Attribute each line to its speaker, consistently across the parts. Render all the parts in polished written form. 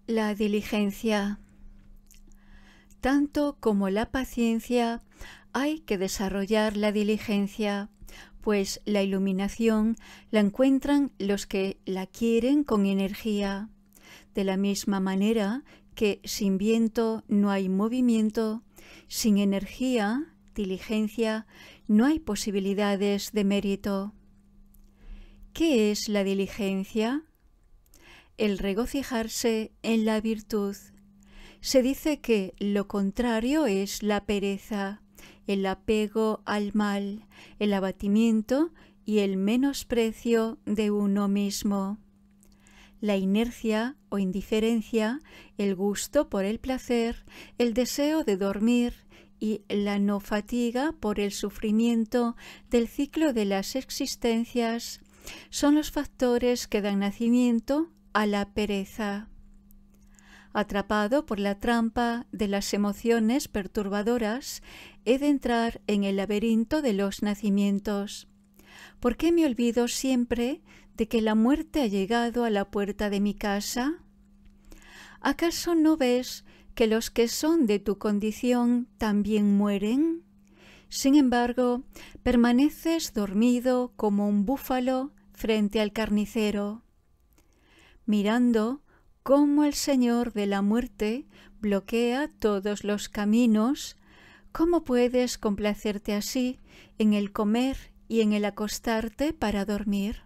Speaker 1: La diligencia. Tanto como la paciencia, hay que desarrollar la diligencia, pues la iluminación la encuentran los que la quieren con energía. De la misma manera que sin viento no hay movimiento, sin energía, diligencia, no hay posibilidades de mérito. ¿Qué es la diligencia? El regocijarse en la virtud. Se dice que lo contrario es la pereza, el apego al mal, el abatimiento y el menosprecio de uno mismo. La inercia o indiferencia, el gusto por el placer, el deseo de dormir y la no fatiga por el sufrimiento del ciclo de las existencias son los factores que dan nacimiento a la pereza. Atrapado por la trampa de las emociones perturbadoras, he de entrar en el laberinto de los nacimientos. ¿Por qué me olvido siempre de que la muerte ha llegado a la puerta de mi casa? ¿Acaso no ves que los que son de tu condición también mueren? Sin embargo, permaneces dormido como un búfalo frente al carnicero, mirando cómo el Señor de la muerte bloquea todos los caminos. ¿Cómo puedes complacerte así en el comer y en el acostarte para dormir?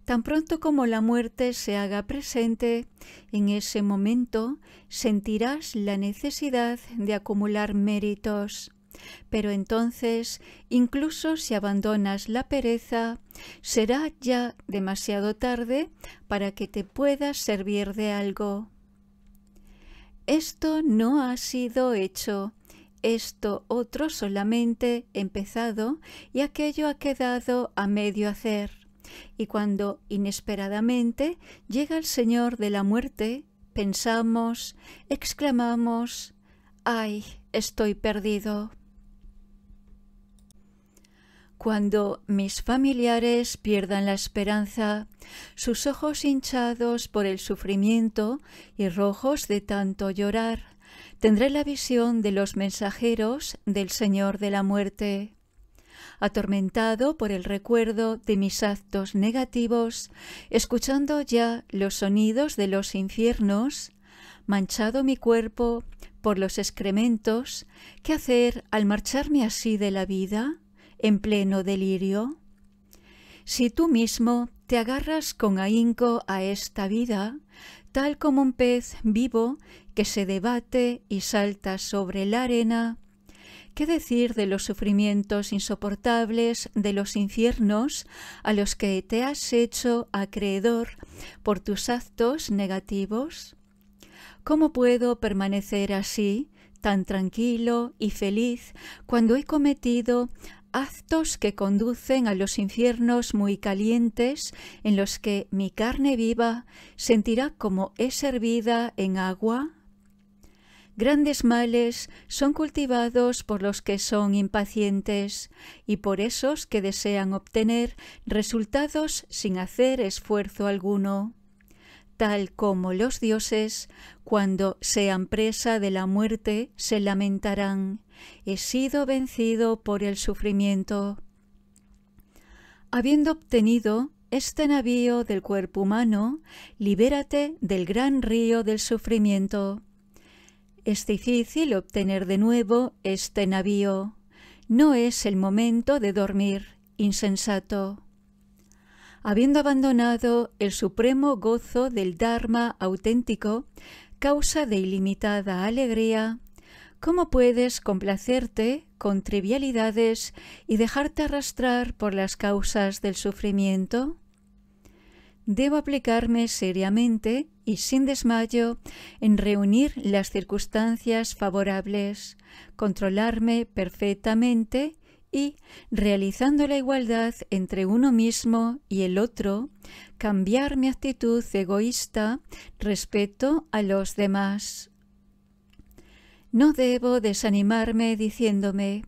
Speaker 1: Tan pronto como la muerte se haga presente, en ese momento sentirás la necesidad de acumular méritos. Pero entonces, incluso si abandonas la pereza, será ya demasiado tarde para que te puedas servir de algo. Esto no ha sido hecho, esto otro solamente empezado y aquello ha quedado a medio hacer. Y cuando inesperadamente llega el Señor de la muerte, pensamos, exclamamos: ¡ay, estoy perdido! Cuando mis familiares pierdan la esperanza, sus ojos hinchados por el sufrimiento y rojos de tanto llorar, tendré la visión de los mensajeros del Señor de la muerte. Atormentado por el recuerdo de mis actos negativos, escuchando ya los sonidos de los infiernos, manchado mi cuerpo por los excrementos, ¿qué hacer al marcharme así de la vida, en pleno delirio? Si tú mismo te agarras con ahínco a esta vida, tal como un pez vivo que se debate y salta sobre la arena, ¿qué decir de los sufrimientos insoportables de los infiernos a los que te has hecho acreedor por tus actos negativos? ¿Cómo puedo permanecer así, tan tranquilo y feliz, cuando he cometido actos que conducen a los infiernos muy calientes, en los que mi carne viva sentirá como es hervida en agua? Grandes males son cultivados por los que son impacientes y por esos que desean obtener resultados sin hacer esfuerzo alguno. Tal como los dioses, cuando sean presa de la muerte, se lamentarán: he sido vencido por el sufrimiento. Habiendo obtenido este navío del cuerpo humano, libérate del gran río del sufrimiento. Es difícil obtener de nuevo este navío. No es el momento de dormir, insensato. Habiendo abandonado el supremo gozo del Dharma auténtico, causa de ilimitada alegría, ¿cómo puedes complacerte con trivialidades y dejarte arrastrar por las causas del sufrimiento? Debo aplicarme seriamente y sin desmayo en reunir las circunstancias favorables, controlarme perfectamente y, realizando la igualdad entre uno mismo y el otro, cambiar mi actitud egoísta respecto a los demás. No debo desanimarme diciéndome: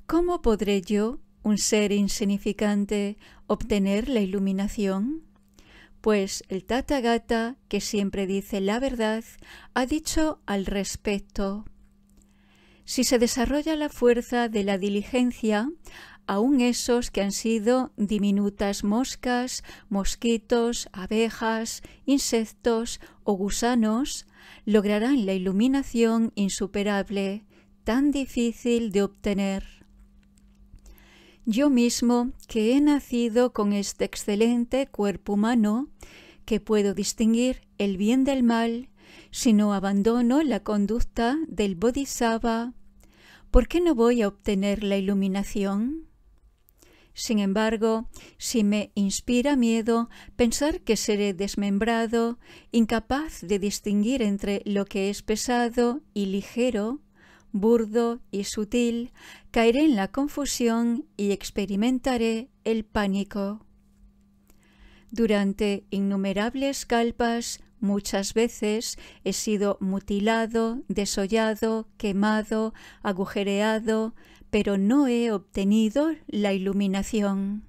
Speaker 1: ¿cómo podré yo, un ser insignificante, obtener la iluminación? Pues el Tathagata, que siempre dice la verdad, ha dicho al respecto: si se desarrolla la fuerza de la diligencia, aun esos que han sido diminutas moscas, mosquitos, abejas, insectos o gusanos, lograrán la iluminación insuperable, tan difícil de obtener. Yo mismo, que he nacido con este excelente cuerpo humano, que puedo distinguir el bien del mal, si no abandono la conducta del Bodhisattva, ¿por qué no voy a obtener la iluminación? Sin embargo, si me inspira miedo pensar que seré desmembrado, incapaz de distinguir entre lo que es pesado y ligero, burdo y sutil, caeré en la confusión y experimentaré el pánico. Durante innumerables kalpas, muchas veces he sido mutilado, desollado, quemado, agujereado, pero no he obtenido la iluminación.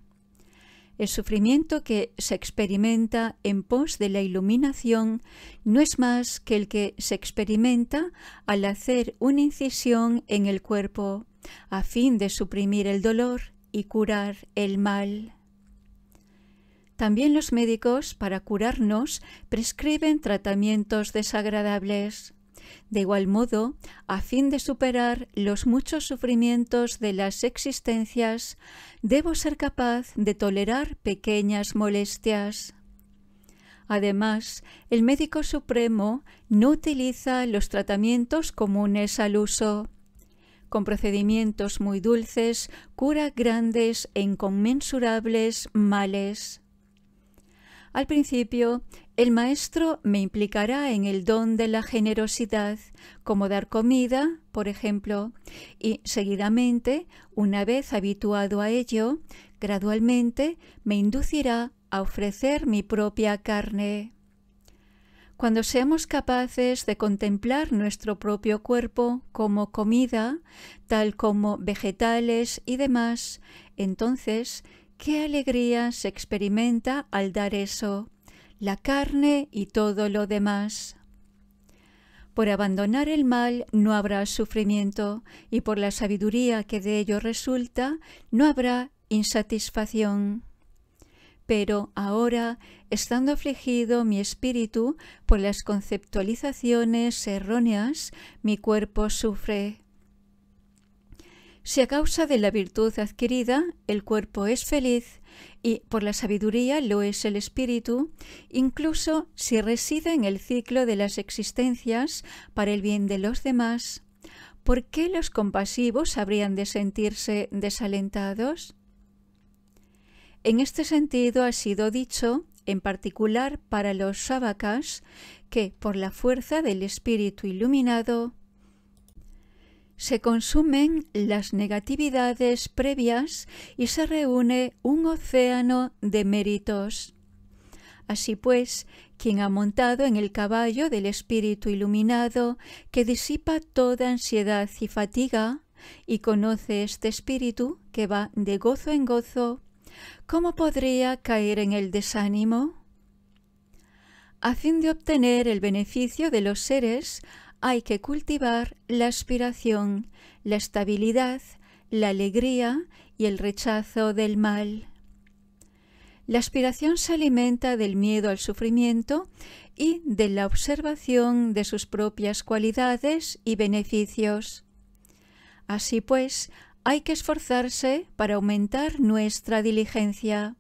Speaker 1: El sufrimiento que se experimenta en pos de la iluminación no es más que el que se experimenta al hacer una incisión en el cuerpo, a fin de suprimir el dolor y curar el mal. También los médicos, para curarnos, prescriben tratamientos desagradables. De igual modo, a fin de superar los muchos sufrimientos de las existencias, debo ser capaz de tolerar pequeñas molestias. Además, el médico supremo no utiliza los tratamientos comunes al uso. Con procedimientos muy dulces, cura grandes e inconmensurables males. Al principio, el maestro me implicará en el don de la generosidad, como dar comida, por ejemplo, y seguidamente, una vez habituado a ello, gradualmente me inducirá a ofrecer mi propia carne. Cuando seamos capaces de contemplar nuestro propio cuerpo como comida, tal como vegetales y demás, entonces, ¡qué alegría se experimenta al dar eso, la carne y todo lo demás! Por abandonar el mal no habrá sufrimiento, y por la sabiduría que de ello resulta, no habrá insatisfacción. Pero ahora, estando afligido mi espíritu por las conceptualizaciones erróneas, mi cuerpo sufre. Si a causa de la virtud adquirida el cuerpo es feliz y por la sabiduría lo es el espíritu, incluso si reside en el ciclo de las existencias para el bien de los demás, ¿por qué los compasivos habrían de sentirse desalentados? En este sentido ha sido dicho, en particular para los sávakas, que por la fuerza del espíritu iluminado se consumen las negatividades previas y se reúne un océano de méritos. Así pues, quien ha montado en el caballo del espíritu iluminado que disipa toda ansiedad y fatiga, y conoce este espíritu que va de gozo en gozo, ¿cómo podría caer en el desánimo? A fin de obtener el beneficio de los seres, hay que cultivar la aspiración, la estabilidad, la alegría y el rechazo del mal. La aspiración se alimenta del miedo al sufrimiento y de la observación de sus propias cualidades y beneficios. Así pues, hay que esforzarse para aumentar nuestra diligencia.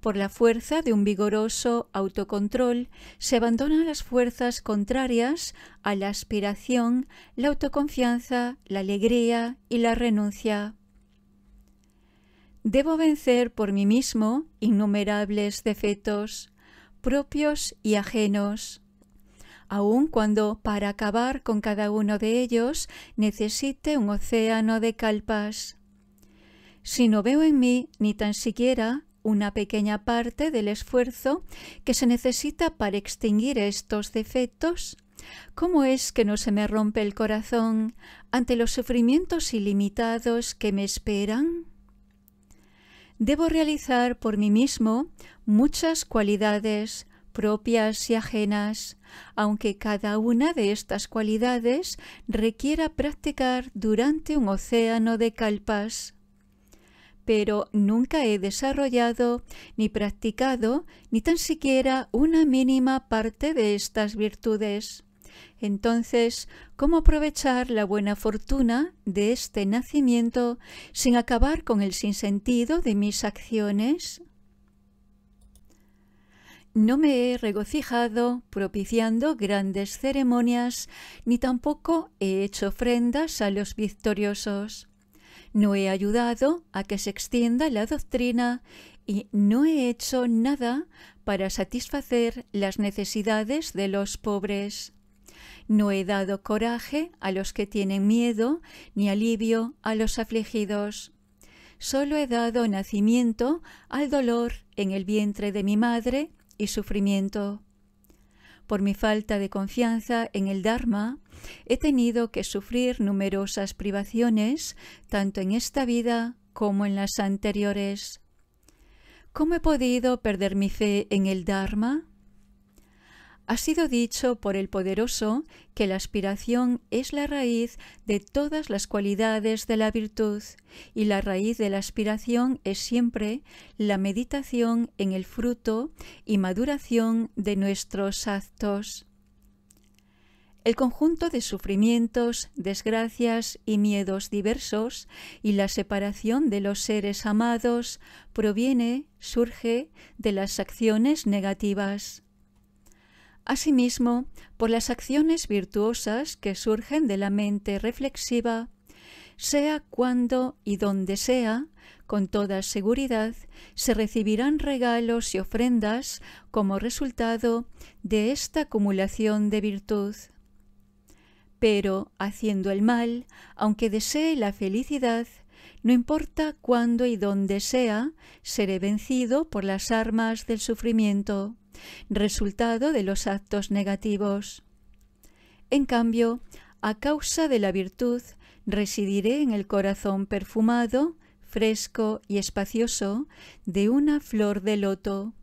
Speaker 1: Por la fuerza de un vigoroso autocontrol se abandonan las fuerzas contrarias a la aspiración, la autoconfianza, la alegría y la renuncia. Debo vencer por mí mismo innumerables defectos, propios y ajenos, aun cuando para acabar con cada uno de ellos necesite un océano de kalpas. Si no veo en mí ni tan siquiera una pequeña parte del esfuerzo que se necesita para extinguir estos defectos, ¿cómo es que no se me rompe el corazón ante los sufrimientos ilimitados que me esperan? Debo realizar por mí mismo muchas cualidades propias y ajenas, aunque cada una de estas cualidades requiera practicar durante un océano de kalpas. Pero nunca he desarrollado ni practicado ni tan siquiera una mínima parte de estas virtudes. Entonces, ¿cómo aprovechar la buena fortuna de este nacimiento sin acabar con el sinsentido de mis acciones? No me he regocijado propiciando grandes ceremonias, ni tampoco he hecho ofrendas a los victoriosos. No he ayudado a que se extienda la doctrina y no he hecho nada para satisfacer las necesidades de los pobres. No he dado coraje a los que tienen miedo, ni alivio a los afligidos. Solo he dado nacimiento al dolor en el vientre de mi madre y sufrimiento. Por mi falta de confianza en el Dharma, he tenido que sufrir numerosas privaciones, tanto en esta vida como en las anteriores. ¿Cómo he podido perder mi fe en el Dharma? Ha sido dicho por el Poderoso que la aspiración es la raíz de todas las cualidades de la virtud, y la raíz de la aspiración es siempre la meditación en el fruto y maduración de nuestros actos. El conjunto de sufrimientos, desgracias y miedos diversos y la separación de los seres amados surge de las acciones negativas. Asimismo, por las acciones virtuosas que surgen de la mente reflexiva, sea cuando y donde sea, con toda seguridad, se recibirán regalos y ofrendas como resultado de esta acumulación de virtud. Pero, haciendo el mal, aunque desee la felicidad, no importa cuándo y dónde sea, seré vencido por las armas del sufrimiento, resultado de los actos negativos. En cambio, a causa de la virtud, residiré en el corazón perfumado, fresco y espacioso de una flor de loto.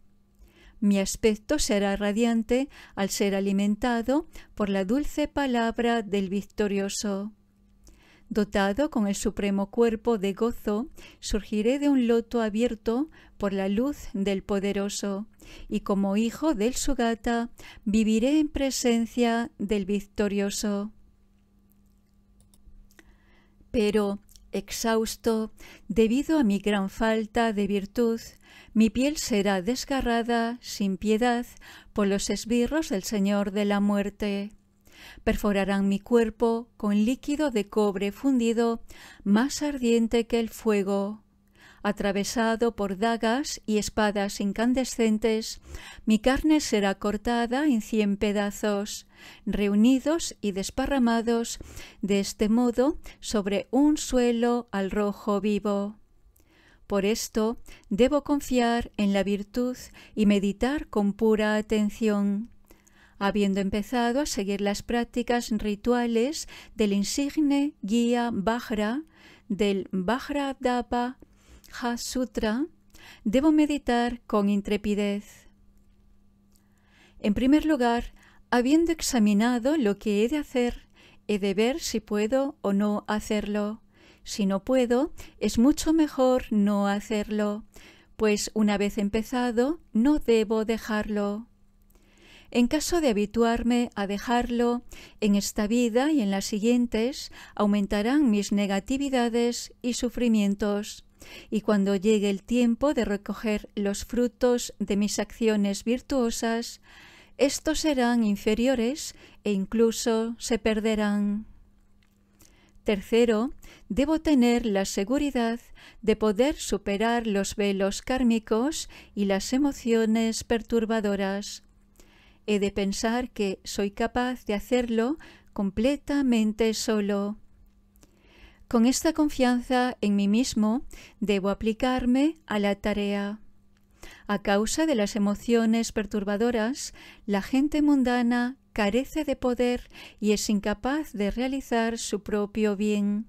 Speaker 1: Mi aspecto será radiante al ser alimentado por la dulce palabra del victorioso. Dotado con el supremo cuerpo de gozo, surgiré de un loto abierto por la luz del Poderoso, y como hijo del Sugata, viviré en presencia del victorioso. Pero, exhausto, debido a mi gran falta de virtud, mi piel será desgarrada sin piedad por los esbirros del Señor de la muerte. Perforarán mi cuerpo con líquido de cobre fundido, más ardiente que el fuego. Atravesado por dagas y espadas incandescentes, mi carne será cortada en 100 pedazos, reunidos y desparramados de este modo sobre un suelo al rojo vivo. Por esto debo confiar en la virtud y meditar con pura atención. Habiendo empezado a seguir las prácticas rituales del insigne guía Vajra, del Vajradhapa Sutra, debo meditar con intrepidez. En primer lugar, habiendo examinado lo que he de hacer, he de ver si puedo o no hacerlo. Si no puedo, es mucho mejor no hacerlo, pues una vez empezado, no debo dejarlo. En caso de habituarme a dejarlo, en esta vida y en las siguientes aumentarán mis negatividades y sufrimientos, y cuando llegue el tiempo de recoger los frutos de mis acciones virtuosas, estos serán inferiores e incluso se perderán. Tercero, debo tener la seguridad de poder superar los velos kármicos y las emociones perturbadoras. He de pensar que soy capaz de hacerlo completamente solo. Con esta confianza en mí mismo, debo aplicarme a la tarea. A causa de las emociones perturbadoras, la gente mundana carece de poder y es incapaz de realizar su propio bien.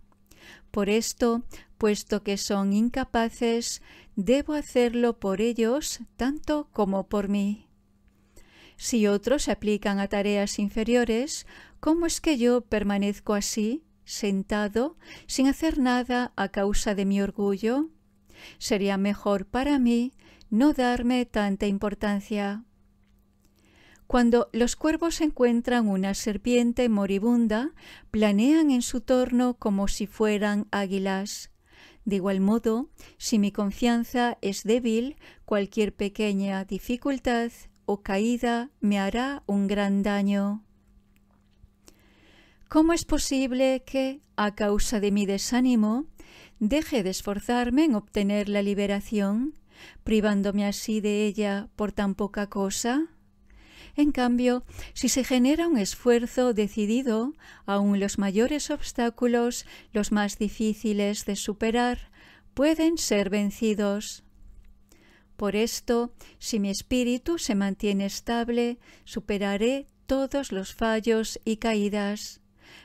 Speaker 1: Por esto, puesto que son incapaces, debo hacerlo por ellos tanto como por mí. Si otros se aplican a tareas inferiores, ¿cómo es que yo permanezco así, sentado, sin hacer nada a causa de mi orgullo? Sería mejor para mí no darme tanta importancia. Cuando los cuervos encuentran una serpiente moribunda, planean en su torno como si fueran águilas. De igual modo, si mi confianza es débil, cualquier pequeña dificultad o caída me hará un gran daño. ¿Cómo es posible que, a causa de mi desánimo, deje de esforzarme en obtener la liberación, privándome así de ella por tan poca cosa? En cambio, si se genera un esfuerzo decidido, aun los mayores obstáculos, los más difíciles de superar, pueden ser vencidos. Por esto, si mi espíritu se mantiene estable, superaré todos los fallos y caídas.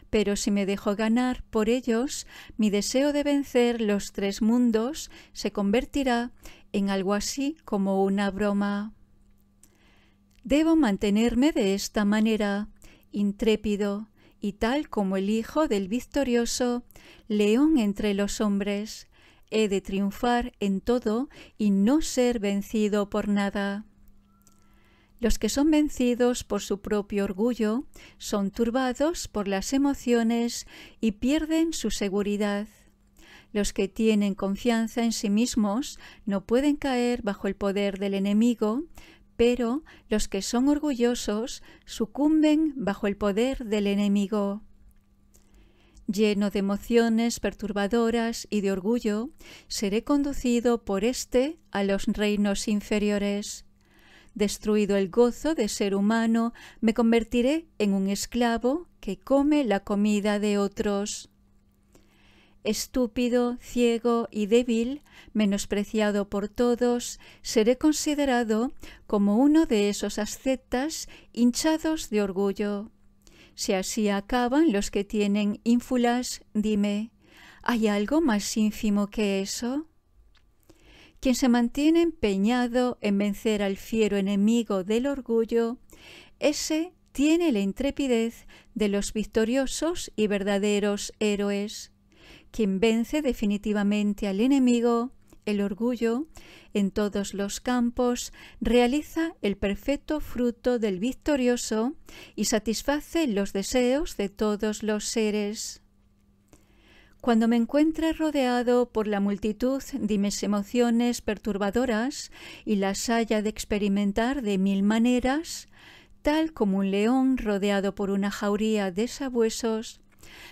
Speaker 1: Pero si me dejo ganar por ellos, mi deseo de vencer los 3 mundos se convertirá en algo así como una broma. Debo mantenerme de esta manera, intrépido y tal como el hijo del victorioso, león entre los hombres. He de triunfar en todo y no ser vencido por nada. Los que son vencidos por su propio orgullo son turbados por las emociones y pierden su seguridad. Los que tienen confianza en sí mismos no pueden caer bajo el poder del enemigo, pero los que son orgullosos sucumben bajo el poder del enemigo. Lleno de emociones perturbadoras y de orgullo, seré conducido por éste a los reinos inferiores. Destruido el gozo de ser humano, me convertiré en un esclavo que come la comida de otros. Estúpido, ciego y débil, menospreciado por todos, seré considerado como uno de esos ascetas hinchados de orgullo. Si así acaban los que tienen ínfulas, dime, ¿hay algo más ínfimo que eso? Quien se mantiene empeñado en vencer al fiero enemigo del orgullo, ese tiene la intrepidez de los victoriosos y verdaderos héroes. Quien vence definitivamente al enemigo, el orgullo, en todos los campos, realiza el perfecto fruto del victorioso y satisface los deseos de todos los seres. Cuando me encuentre rodeado por la multitud de mis emociones perturbadoras y las haya de experimentar de 1000 maneras, tal como un león rodeado por una jauría de sabuesos,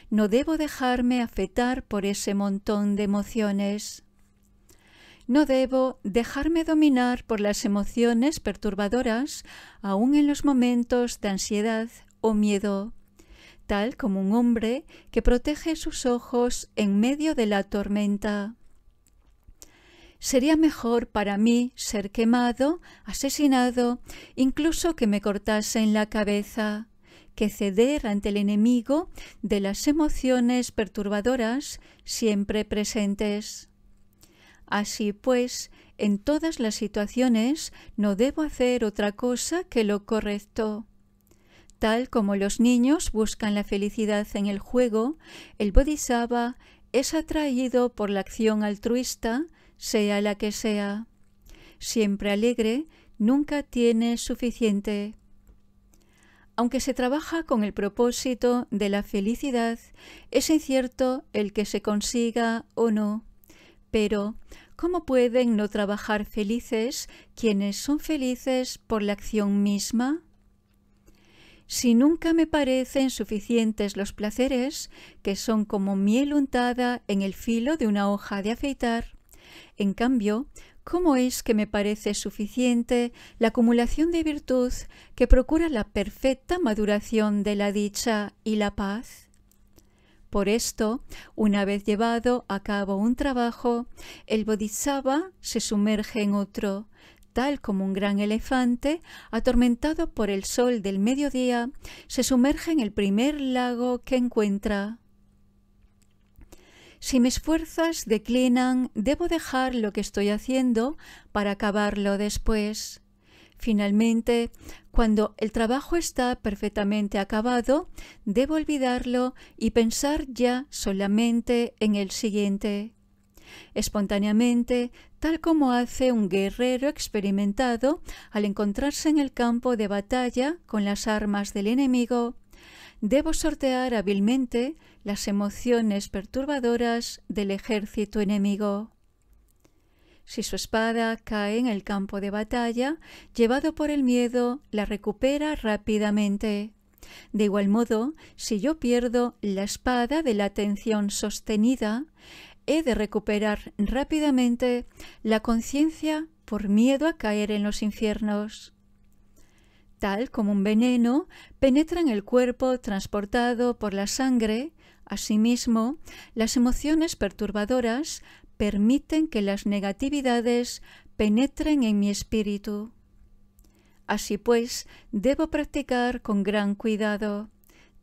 Speaker 1: no debo dejarme afectar por ese montón de emociones. No debo dejarme dominar por las emociones perturbadoras, aun en los momentos de ansiedad o miedo, tal como un hombre que protege sus ojos en medio de la tormenta. Sería mejor para mí ser quemado, asesinado, incluso que me cortasen la cabeza, que ceder ante el enemigo de las emociones perturbadoras siempre presentes. Así pues, en todas las situaciones no debo hacer otra cosa que lo correcto. Tal como los niños buscan la felicidad en el juego, el Bodhisattva es atraído por la acción altruista, sea la que sea. Siempre alegre, nunca tiene suficiente. Aunque se trabaja con el propósito de la felicidad, es incierto el que se consiga o no. Pero, ¿cómo pueden no trabajar felices quienes son felices por la acción misma? Si nunca me parecen suficientes los placeres, que son como miel untada en el filo de una hoja de afeitar, en cambio, ¿cómo es que me parece suficiente la acumulación de virtud que procura la perfecta maduración de la dicha y la paz? Por esto, una vez llevado a cabo un trabajo, el Bodhisattva se sumerge en otro, tal como un gran elefante, atormentado por el sol del mediodía, se sumerge en el primer lago que encuentra. Si mis fuerzas declinan, debo dejar lo que estoy haciendo para acabarlo después. Finalmente, cuando el trabajo está perfectamente acabado, debo olvidarlo y pensar ya solamente en el siguiente. Espontáneamente, tal como hace un guerrero experimentado al encontrarse en el campo de batalla con las armas del enemigo, debo sortear hábilmente las emociones perturbadoras del ejército enemigo. Si su espada cae en el campo de batalla, llevado por el miedo, la recupera rápidamente. De igual modo, si yo pierdo la espada de la atención sostenida, he de recuperar rápidamente la conciencia por miedo a caer en los infiernos. Tal como un veneno penetra en el cuerpo transportado por la sangre, asimismo, las emociones perturbadoras permiten que las negatividades penetren en mi espíritu. Así pues, debo practicar con gran cuidado,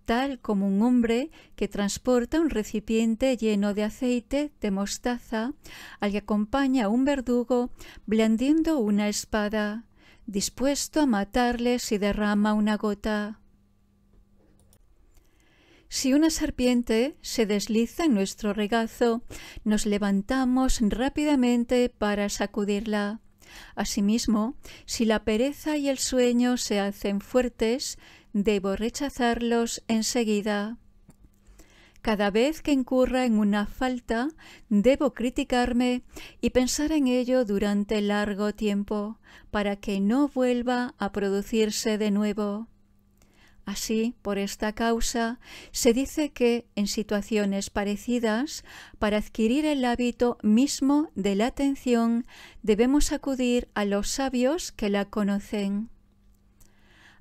Speaker 1: tal como un hombre que transporta un recipiente lleno de aceite de mostaza al que acompaña un verdugo blandiendo una espada, dispuesto a matarle si derrama una gota. Si una serpiente se desliza en nuestro regazo, nos levantamos rápidamente para sacudirla. Asimismo, si la pereza y el sueño se hacen fuertes, debo rechazarlos enseguida. Cada vez que incurra en una falta, debo criticarme y pensar en ello durante largo tiempo, para que no vuelva a producirse de nuevo. Así, por esta causa, se dice que, en situaciones parecidas, para adquirir el hábito mismo de la atención, debemos acudir a los sabios que la conocen.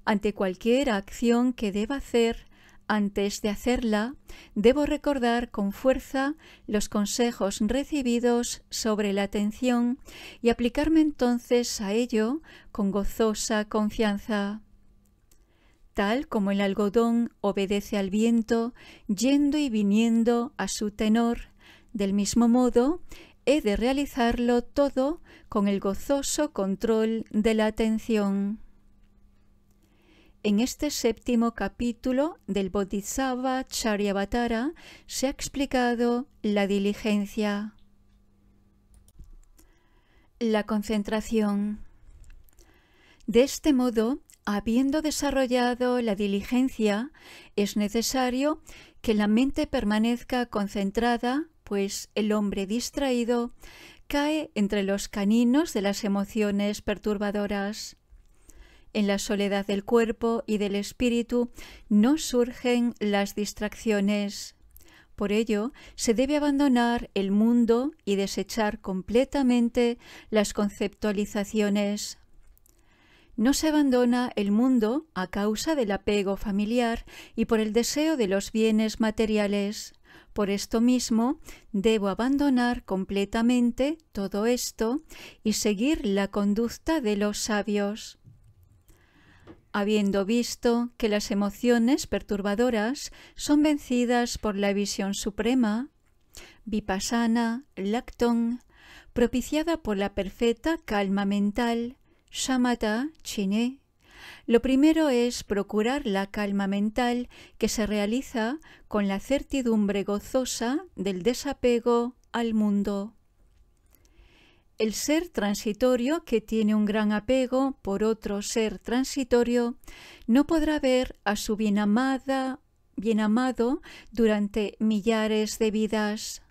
Speaker 1: Ante cualquier acción que deba hacer, antes de hacerla, debo recordar con fuerza los consejos recibidos sobre la atención y aplicarme entonces a ello con gozosa confianza. Tal como el algodón obedece al viento, yendo y viniendo a su tenor, del mismo modo, he de realizarlo todo con el gozoso control de la atención. En este 7º capítulo del Bodhisattva Charyavatara se ha explicado la diligencia. La concentración. De este modo, habiendo desarrollado la diligencia, es necesario que la mente permanezca concentrada, pues el hombre distraído cae entre los caninos de las emociones perturbadoras. En la soledad del cuerpo y del espíritu no surgen las distracciones. Por ello, se debe abandonar el mundo y desechar completamente las conceptualizaciones. No se abandona el mundo a causa del apego familiar y por el deseo de los bienes materiales. Por esto mismo, debo abandonar completamente todo esto y seguir la conducta de los sabios. Habiendo visto que las emociones perturbadoras son vencidas por la visión suprema, Vipassana, Lacton, propiciada por la perfecta calma mental, Shamatha, Chiné, lo primero es procurar la calma mental que se realiza con la certidumbre gozosa del desapego al mundo. El ser transitorio que tiene un gran apego por otro ser transitorio no podrá ver a su bien amado durante millares de vidas.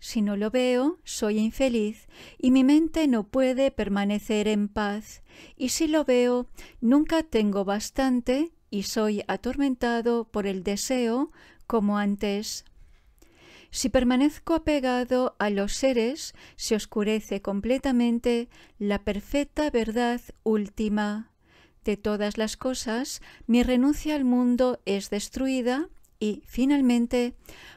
Speaker 1: Si no lo veo, soy infeliz y mi mente no puede permanecer en paz, y si lo veo, nunca tengo bastante y soy atormentado por el deseo como antes. Si permanezco apegado a los seres, se oscurece completamente la perfecta verdad última. De todas las cosas, mi renuncia al mundo es destruida y, finalmente,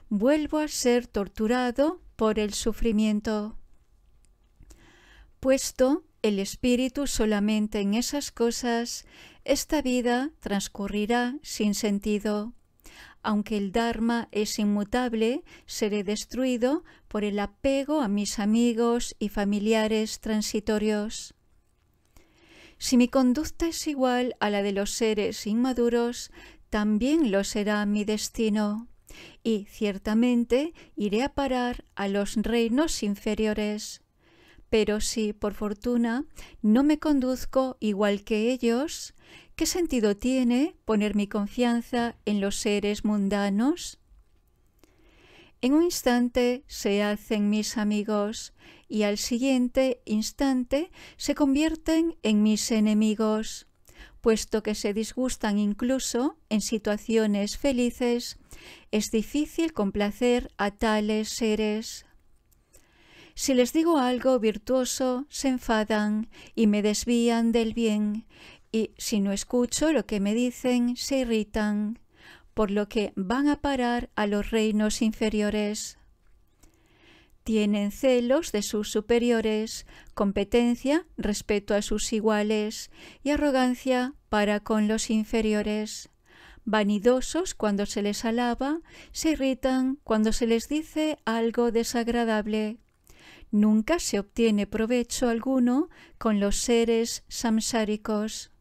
Speaker 1: vuelvo a ser torturado por el sufrimiento. Puesto el espíritu solamente en esas cosas, esta vida transcurrirá sin sentido. Aunque el Dharma es inmutable, seré destruido por el apego a mis amigos y familiares transitorios. Si mi conducta es igual a la de los seres inmaduros, también lo será mi destino, y ciertamente iré a parar a los reinos inferiores. Pero si, por fortuna, no me conduzco igual que ellos, ¿qué sentido tiene poner mi confianza en los seres mundanos? En un instante se hacen mis amigos y al siguiente instante se convierten en mis enemigos, puesto que se disgustan incluso en situaciones felices. Es difícil complacer a tales seres. Si les digo algo virtuoso, se enfadan y me desvían del bien, y si no escucho lo que me dicen, se irritan, por lo que van a parar a los reinos inferiores. Tienen celos de sus superiores, competencia respecto a sus iguales y arrogancia para con los inferiores. Vanidosos cuando se les alaba, se irritan cuando se les dice algo desagradable. Nunca se obtiene provecho alguno con los seres samsáricos.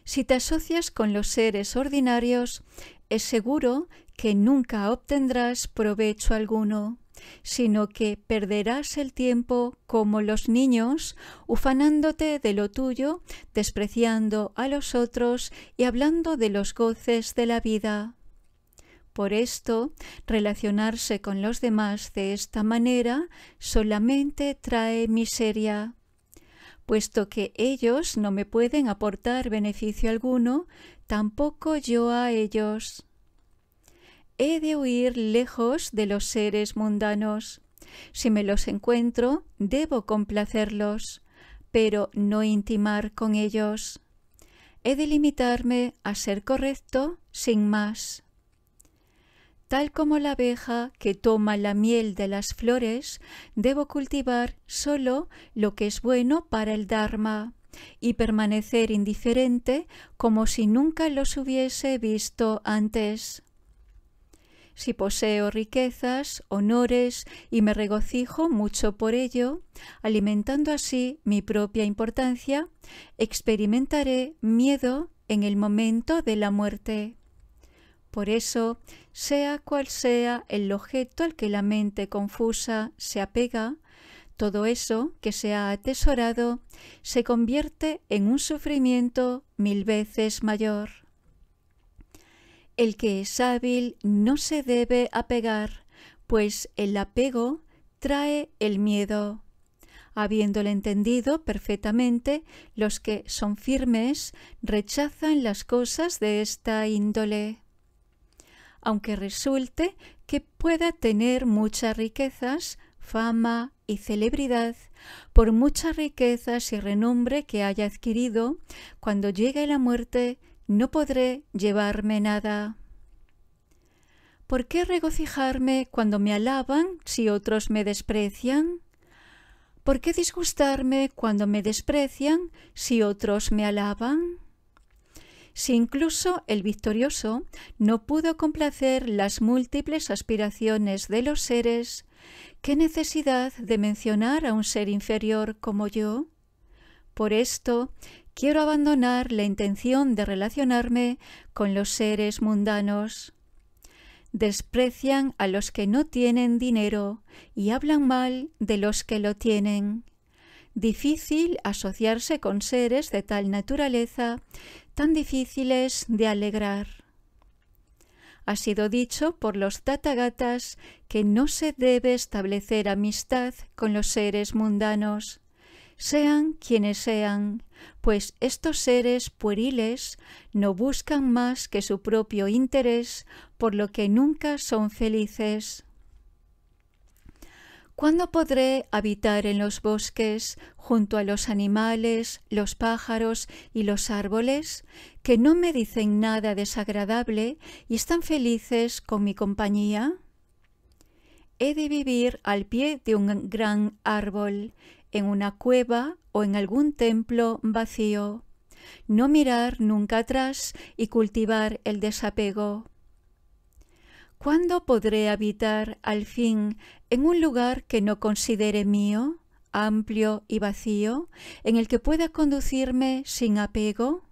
Speaker 1: Si te asocias con los seres ordinarios, es seguro que nunca obtendrás provecho alguno, sino que perderás el tiempo como los niños, ufanándote de lo tuyo, despreciando a los otros y hablando de los goces de la vida. Por esto, relacionarse con los demás de esta manera solamente trae miseria. Puesto que ellos no me pueden aportar beneficio alguno, tampoco yo a ellos. He de huir lejos de los seres mundanos. Si me los encuentro, debo complacerlos, pero no intimar con ellos. He de limitarme a ser correcto sin más. Tal como la abeja que toma la miel de las flores, debo cultivar solo lo que es bueno para el Dharma y permanecer indiferente como si nunca los hubiese visto antes. Si poseo riquezas, honores y me regocijo mucho por ello, alimentando así mi propia importancia, experimentaré miedo en el momento de la muerte. Por eso, sea cual sea el objeto al que la mente confusa se apega, todo eso que se ha atesorado se convierte en un sufrimiento 1000 veces mayor. El que es hábil no se debe apegar, pues el apego trae el miedo. Habiéndolo entendido perfectamente, los que son firmes rechazan las cosas de esta índole. Aunque resulte que pueda tener muchas riquezas, fama y celebridad, por muchas riquezas y renombre que haya adquirido, cuando llegue la muerte no podré llevarme nada. ¿Por qué regocijarme cuando me alaban si otros me desprecian? ¿Por qué disgustarme cuando me desprecian si otros me alaban? Si incluso el victorioso no pudo complacer las múltiples aspiraciones de los seres, ¿qué necesidad de mencionar a un ser inferior como yo? Por esto, quiero abandonar la intención de relacionarme con los seres mundanos. Desprecian a los que no tienen dinero y hablan mal de los que lo tienen. Difícil asociarse con seres de tal naturaleza, tan difíciles de alegrar. Ha sido dicho por los Tathagatas que no se debe establecer amistad con los seres mundanos, sean quienes sean, pues estos seres pueriles no buscan más que su propio interés, por lo que nunca son felices. ¿Cuándo podré habitar en los bosques, junto a los animales, los pájaros y los árboles, que no me dicen nada desagradable y están felices con mi compañía? He de vivir al pie de un gran árbol, en una cueva o en algún templo vacío. no mirar nunca atrás y cultivar el desapego. ¿Cuándo podré habitar al fin en un lugar que no considere mío, amplio y vacío, en el que pueda conducirme sin apego?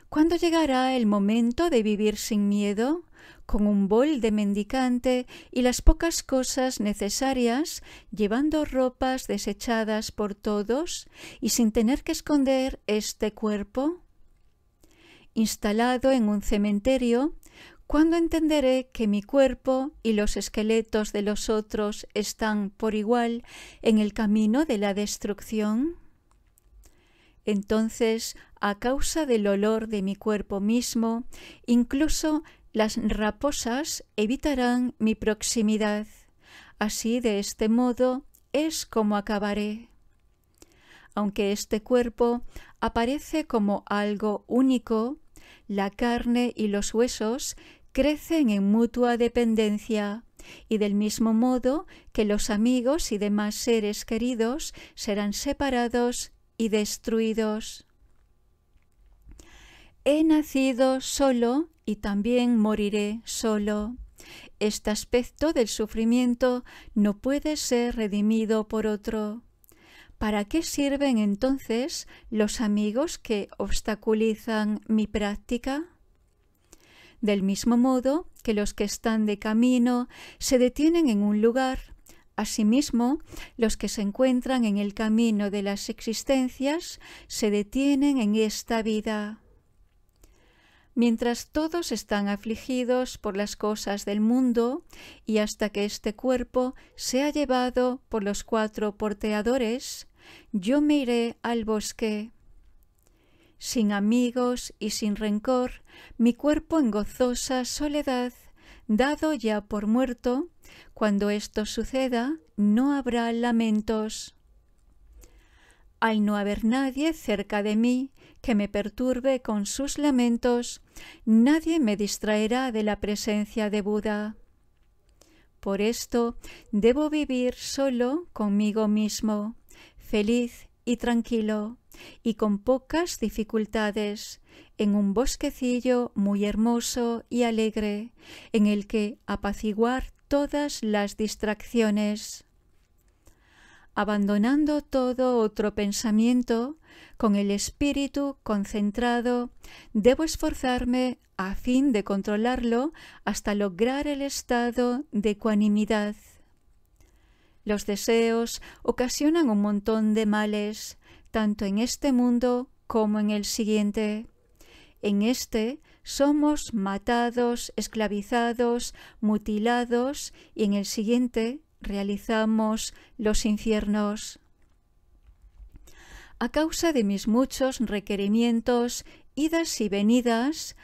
Speaker 1: ¿Cuándo llegará el momento de vivir sin miedo, con un bol de mendicante y las pocas cosas necesarias, llevando ropas desechadas por todos y sin tener que esconder este cuerpo? Instalado en un cementerio, ¿cuándo entenderé que mi cuerpo y los esqueletos de los otros están por igual en el camino de la destrucción? Entonces, a causa del olor de mi cuerpo mismo, incluso las raposas evitarán mi proximidad. Así, de este modo, es como acabaré. Aunque este cuerpo aparece como algo único, la carne y los huesos crecen en mutua dependencia, y del mismo modo que los amigos y demás seres queridos serán separados y destruidos. He nacido solo y también moriré solo. Este aspecto del sufrimiento no puede ser redimido por otro. ¿Para qué sirven entonces los amigos que obstaculizan mi práctica? Del mismo modo que los que están de camino se detienen en un lugar, asimismo, los que se encuentran en el camino de las existencias se detienen en esta vida. Mientras todos están afligidos por las cosas del mundo y hasta que este cuerpo sea llevado por los 4 porteadores, yo me iré al bosque. Sin amigos y sin rencor, mi cuerpo en gozosa soledad, dado ya por muerto, cuando esto suceda, no habrá lamentos. Al no haber nadie cerca de mí que me perturbe con sus lamentos, nadie me distraerá de la presencia de Buda. Por esto, debo vivir solo conmigo mismo, feliz y tranquilo, y con pocas dificultades, en un bosquecillo muy hermoso y alegre, en el que apaciguar todas las distracciones. Abandonando todo otro pensamiento, con el espíritu concentrado, debo esforzarme a fin de controlarlo hasta lograr el estado de ecuanimidad. Los deseos ocasionan un montón de males, tanto en este mundo como en el siguiente. En este somos matados, esclavizados, mutilados, y en el siguiente realizamos los infiernos. A causa de mis muchos requerimientos, idas y venidas,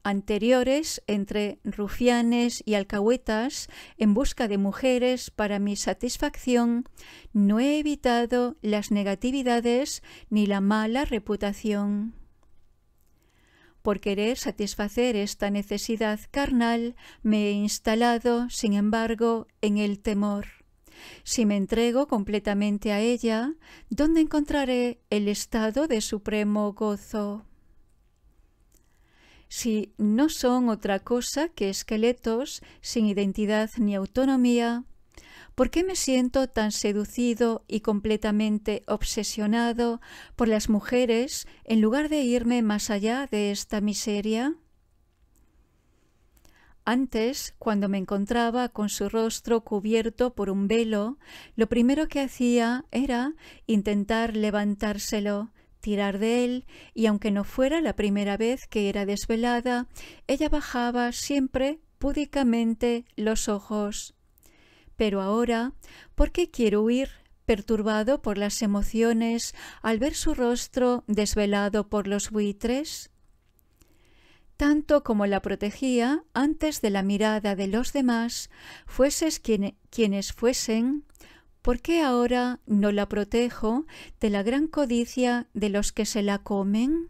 Speaker 1: anteriores entre rufianes y alcahuetas en busca de mujeres para mi satisfacción, no he evitado las negatividades ni la mala reputación. Por querer satisfacer esta necesidad carnal, me he instalado, sin embargo, en el temor. Si me entrego completamente a ella, ¿dónde encontraré el estado de supremo gozo? Si no son otra cosa que esqueletos sin identidad ni autonomía, ¿por qué me siento tan seducido y completamente obsesionado por las mujeres en lugar de irme más allá de esta miseria? Antes, cuando me encontraba con su rostro cubierto por un velo, lo primero que hacía era intentar levantárselo, tirar de él, y aunque no fuera la primera vez que era desvelada, ella bajaba siempre púdicamente los ojos. Pero ahora, ¿por qué quiero huir, perturbado por las emociones, al ver su rostro desvelado por los buitres? Tanto como la protegía antes de la mirada de los demás, fueses quienes fuesen, ¿por qué ahora no la protejo de la gran codicia de los que se la comen?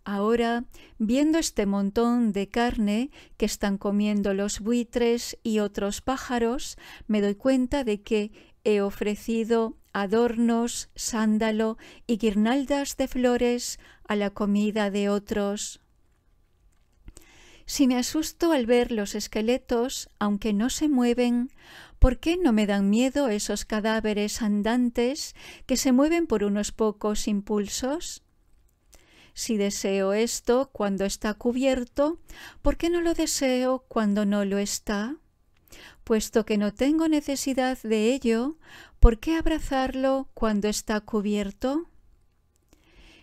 Speaker 1: Ahora, viendo este montón de carne que están comiendo los buitres y otros pájaros, me doy cuenta de que he ofrecido adornos, sándalo y guirnaldas de flores a la comida de otros. Si me asusto al ver los esqueletos, aunque no se mueven, ¿por qué no me dan miedo esos cadáveres andantes que se mueven por unos pocos impulsos? Si deseo esto cuando está cubierto, ¿por qué no lo deseo cuando no lo está? Puesto que no tengo necesidad de ello, ¿por qué abrazarlo cuando está cubierto?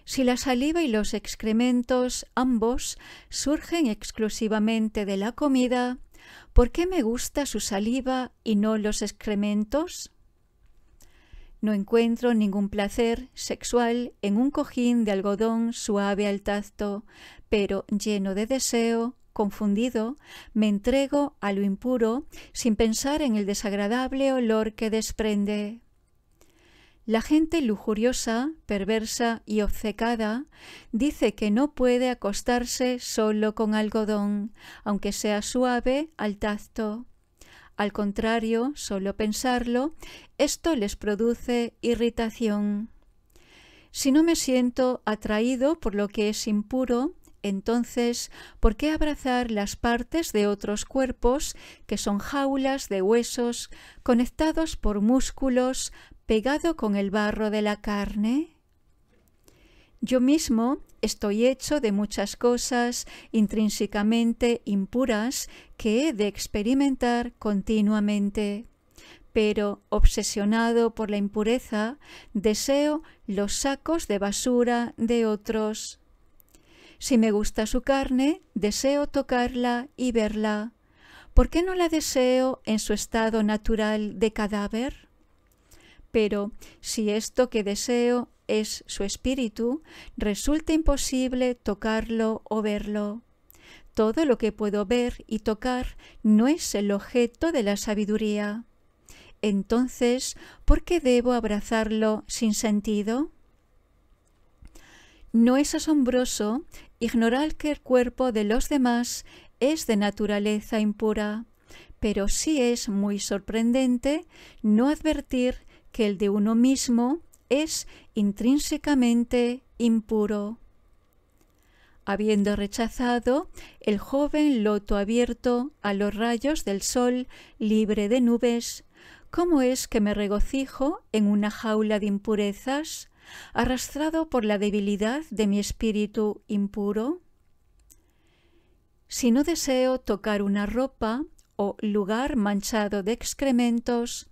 Speaker 1: Si la saliva y los excrementos, ambos, surgen exclusivamente de la comida, ¿por qué me gusta su saliva y no los excrementos? No encuentro ningún placer sexual en un cojín de algodón suave al tacto, pero lleno de deseo, confundido, me entrego a lo impuro sin pensar en el desagradable olor que desprende. La gente lujuriosa, perversa y obcecada dice que no puede acostarse solo con algodón, aunque sea suave al tacto. Al contrario, solo pensarlo, esto les produce irritación. Si no me siento atraído por lo que es impuro, entonces, ¿por qué abrazar las partes de otros cuerpos que son jaulas de huesos conectados por músculos, pegado con el barro de la carne? Yo mismo estoy hecho de muchas cosas intrínsecamente impuras que he de experimentar continuamente, pero obsesionado por la impureza, deseo los sacos de basura de otros. Si me gusta su carne, deseo tocarla y verla. ¿Por qué no la deseo en su estado natural de cadáver? Pero si esto que deseo es su espíritu, resulta imposible tocarlo o verlo. Todo lo que puedo ver y tocar no es el objeto de la sabiduría. Entonces, ¿por qué debo abrazarlo sin sentido? ¿No es asombroso ignorar que el cuerpo de los demás es de naturaleza impura? Pero sí es muy sorprendente no advertir que el de uno mismo es intrínsecamente impuro. Habiendo rechazado el joven loto abierto a los rayos del sol libre de nubes, ¿cómo es que me regocijo en una jaula de impurezas, arrastrado por la debilidad de mi espíritu impuro? Si no deseo tocar una ropa o lugar manchado de excrementos,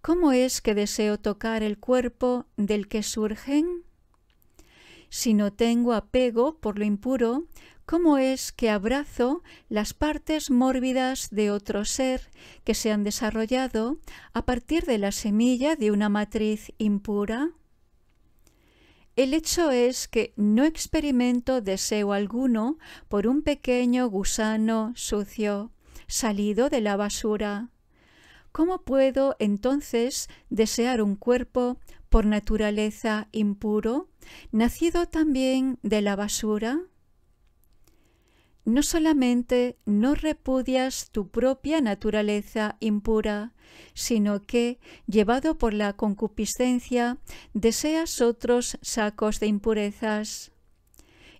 Speaker 1: ¿cómo es que deseo tocar el cuerpo del que surgen? Si no tengo apego por lo impuro, ¿cómo es que abrazo las partes mórbidas de otro ser que se han desarrollado a partir de la semilla de una matriz impura? El hecho es que no experimento deseo alguno por un pequeño gusano sucio, salido de la basura. ¿Cómo puedo entonces desear un cuerpo por naturaleza impuro, nacido también de la basura? No solamente no repudias tu propia naturaleza impura, sino que, llevado por la concupiscencia, deseas otros sacos de impurezas.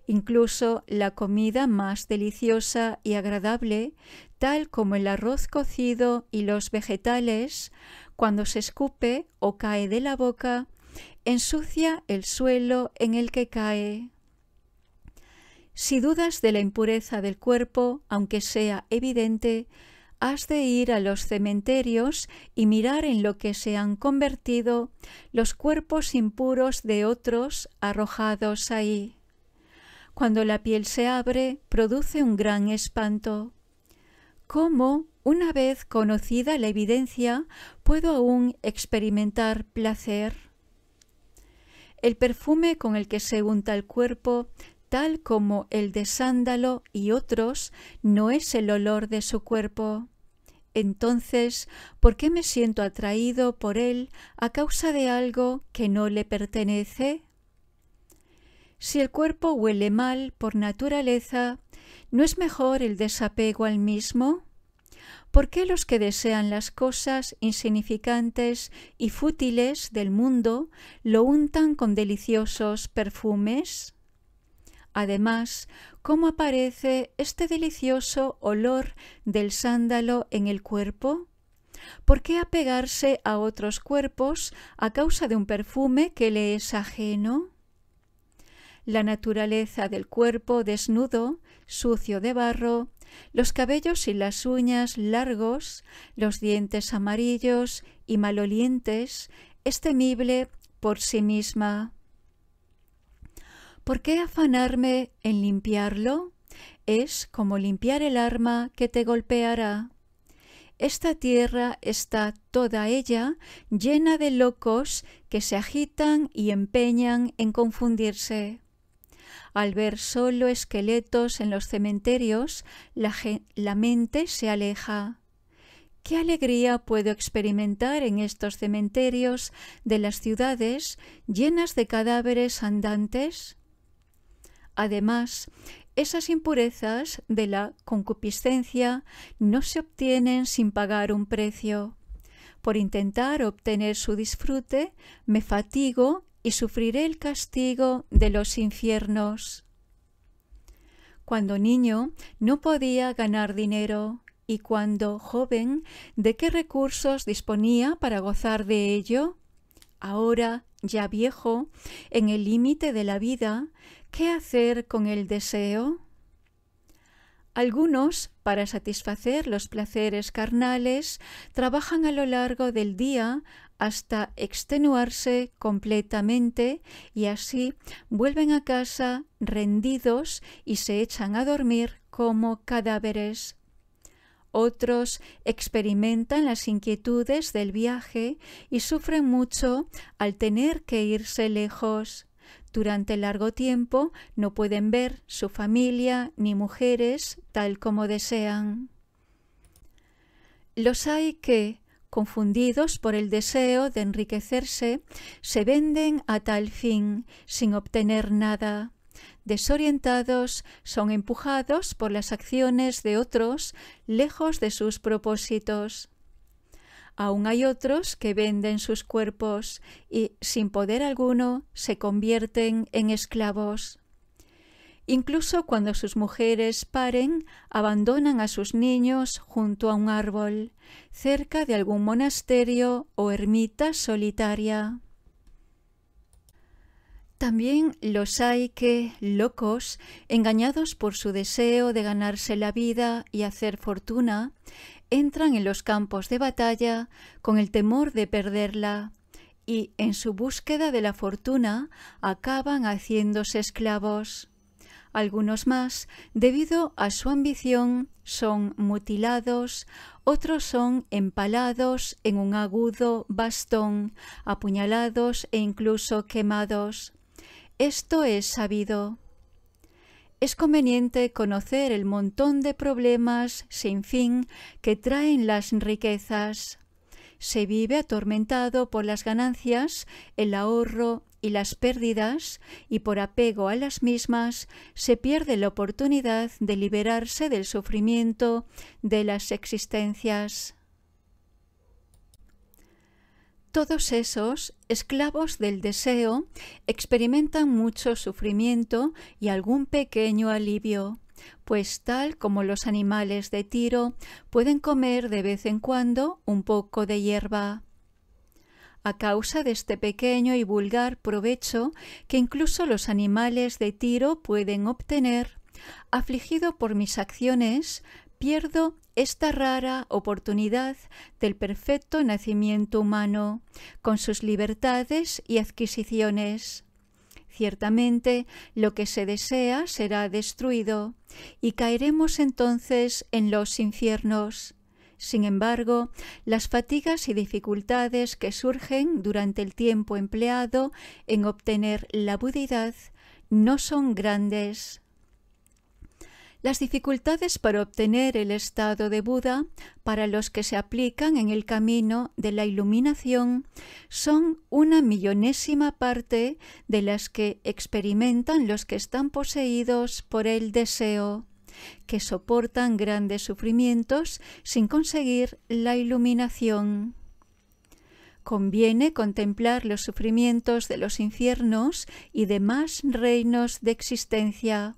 Speaker 1: Incluso la comida más deliciosa y agradable, tal como el arroz cocido y los vegetales, cuando se escupe o cae de la boca, ensucia el suelo en el que cae. Si dudas de la impureza del cuerpo, aunque sea evidente, has de ir a los cementerios y mirar en lo que se han convertido los cuerpos impuros de otros arrojados ahí. Cuando la piel se abre, produce un gran espanto. ¿Cómo, una vez conocida la evidencia, puedo aún experimentar placer? El perfume con el que se unta el cuerpo, tal como el de sándalo y otros, no es el olor de su cuerpo. Entonces, ¿por qué me siento atraído por él a causa de algo que no le pertenece? Si el cuerpo huele mal por naturaleza, ¿no es mejor el desapego al mismo? ¿Por qué los que desean las cosas insignificantes y fútiles del mundo lo untan con deliciosos perfumes? Además, ¿cómo aparece este delicioso olor del sándalo en el cuerpo? ¿Por qué apegarse a otros cuerpos a causa de un perfume que le es ajeno? La naturaleza del cuerpo desnudo, sucio de barro, los cabellos y las uñas largos, los dientes amarillos y malolientes, es temible por sí misma. ¿Por qué afanarme en limpiarlo? Es como limpiar el arma que te golpeará. Esta tierra está toda ella llena de locos que se agitan y empeñan en confundirse. Al ver solo esqueletos en los cementerios, la mente se aleja. ¿Qué alegría puedo experimentar en estos cementerios de las ciudades llenas de cadáveres andantes? Además, esas impurezas de la concupiscencia no se obtienen sin pagar un precio. Por intentar obtener su disfrute, me fatigo y sufriré el castigo de los infiernos. Cuando niño no podía ganar dinero, y cuando joven, ¿de qué recursos disponía para gozar de ello? Ahora, ya viejo, en el límite de la vida, ¿qué hacer con el deseo? Algunos, para satisfacer los placeres carnales, trabajan a lo largo del día hasta extenuarse completamente y así vuelven a casa rendidos y se echan a dormir como cadáveres. Otros experimentan las inquietudes del viaje y sufren mucho al tener que irse lejos. Durante largo tiempo no pueden ver su familia ni mujeres tal como desean. Los hay que, confundidos por el deseo de enriquecerse, se venden a tal fin, sin obtener nada. Desorientados, son empujados por las acciones de otros, lejos de sus propósitos. Aún hay otros que venden sus cuerpos y, sin poder alguno, se convierten en esclavos. Incluso cuando sus mujeres paren, abandonan a sus niños junto a un árbol, cerca de algún monasterio o ermita solitaria. También los hay que, locos, engañados por su deseo de ganarse la vida y hacer fortuna, entran en los campos de batalla con el temor de perderla y, en su búsqueda de la fortuna, acaban haciéndose esclavos. Algunos más, debido a su ambición, son mutilados, otros son empalados en un agudo bastón, apuñalados e incluso quemados. Esto es sabido. Es conveniente conocer el montón de problemas sin fin que traen las riquezas. Se vive atormentado por las ganancias, el ahorro y las pérdidas, y por apego a las mismas se pierde la oportunidad de liberarse del sufrimiento de las existencias. Todos esos, esclavos del deseo, experimentan mucho sufrimiento y algún pequeño alivio, pues tal como los animales de tiro pueden comer de vez en cuando un poco de hierba. A causa de este pequeño y vulgar provecho que incluso los animales de tiro pueden obtener, afligido por mis acciones, pierdo esta rara oportunidad del perfecto nacimiento humano, con sus libertades y adquisiciones. Ciertamente, lo que se desea será destruido, y caeremos entonces en los infiernos. Sin embargo, las fatigas y dificultades que surgen durante el tiempo empleado en obtener la budidad no son grandes. Las dificultades para obtener el estado de Buda, para los que se aplican en el camino de la iluminación, son una millonésima parte de las que experimentan los que están poseídos por el deseo. que soportan grandes sufrimientos sin conseguir la iluminación. Conviene contemplar los sufrimientos de los infiernos y demás reinos de existencia.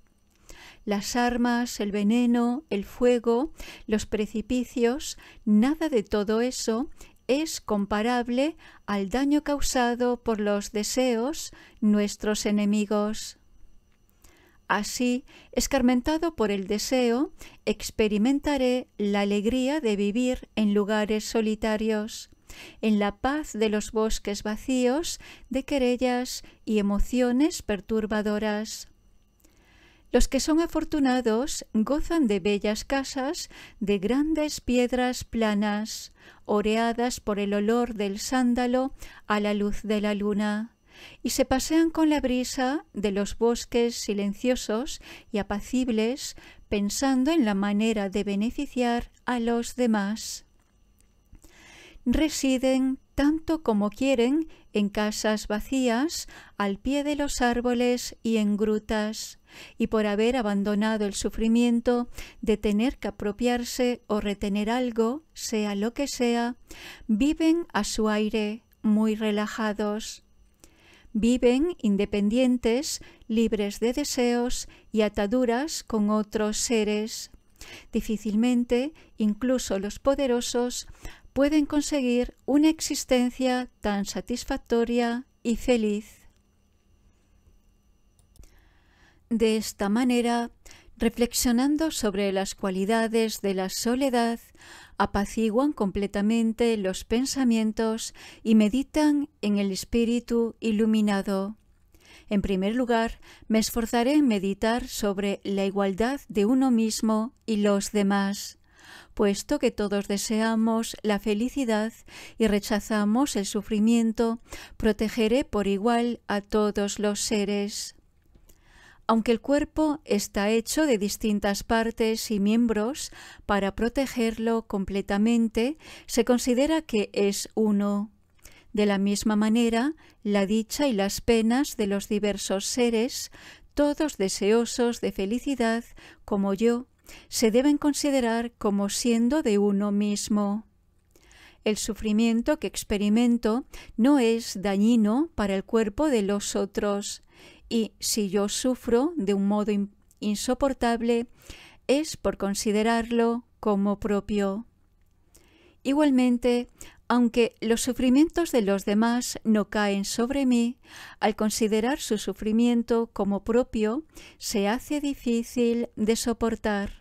Speaker 1: Las armas, el veneno, el fuego, los precipicios, nada de todo eso es comparable al daño causado por los deseos, nuestros enemigos. Así, escarmentado por el deseo, experimentaré la alegría de vivir en lugares solitarios, en la paz de los bosques vacíos de querellas y emociones perturbadoras. Los que son afortunados gozan de bellas casas de grandes piedras planas, oreadas por el olor del sándalo a la luz de la luna, y se pasean con la brisa de los bosques silenciosos y apacibles, pensando en la manera de beneficiar a los demás. Residen tanto como quieren en casas vacías, al pie de los árboles y en grutas, y por haber abandonado el sufrimiento de tener que apropiarse o retener algo, sea lo que sea, viven a su aire, muy relajados. Viven independientes, libres de deseos y ataduras con otros seres. Difícilmente, incluso los poderosos, pueden conseguir una existencia tan satisfactoria y feliz. De esta manera, reflexionando sobre las cualidades de la soledad, apaciguan completamente los pensamientos y meditan en el espíritu iluminado. En primer lugar, me esforzaré en meditar sobre la igualdad de uno mismo y los demás. Puesto que todos deseamos la felicidad y rechazamos el sufrimiento, protegeré por igual a todos los seres. Aunque el cuerpo está hecho de distintas partes y miembros, para protegerlo completamente se considera que es uno. De la misma manera, la dicha y las penas de los diversos seres, todos deseosos de felicidad como yo, se deben considerar como siendo de uno mismo. El sufrimiento que experimento no es dañino para el cuerpo de los otros, y si yo sufro de un modo insoportable, es por considerarlo como propio. Igualmente, aunque los sufrimientos de los demás no caen sobre mí, al considerar su sufrimiento como propio, se hace difícil de soportar.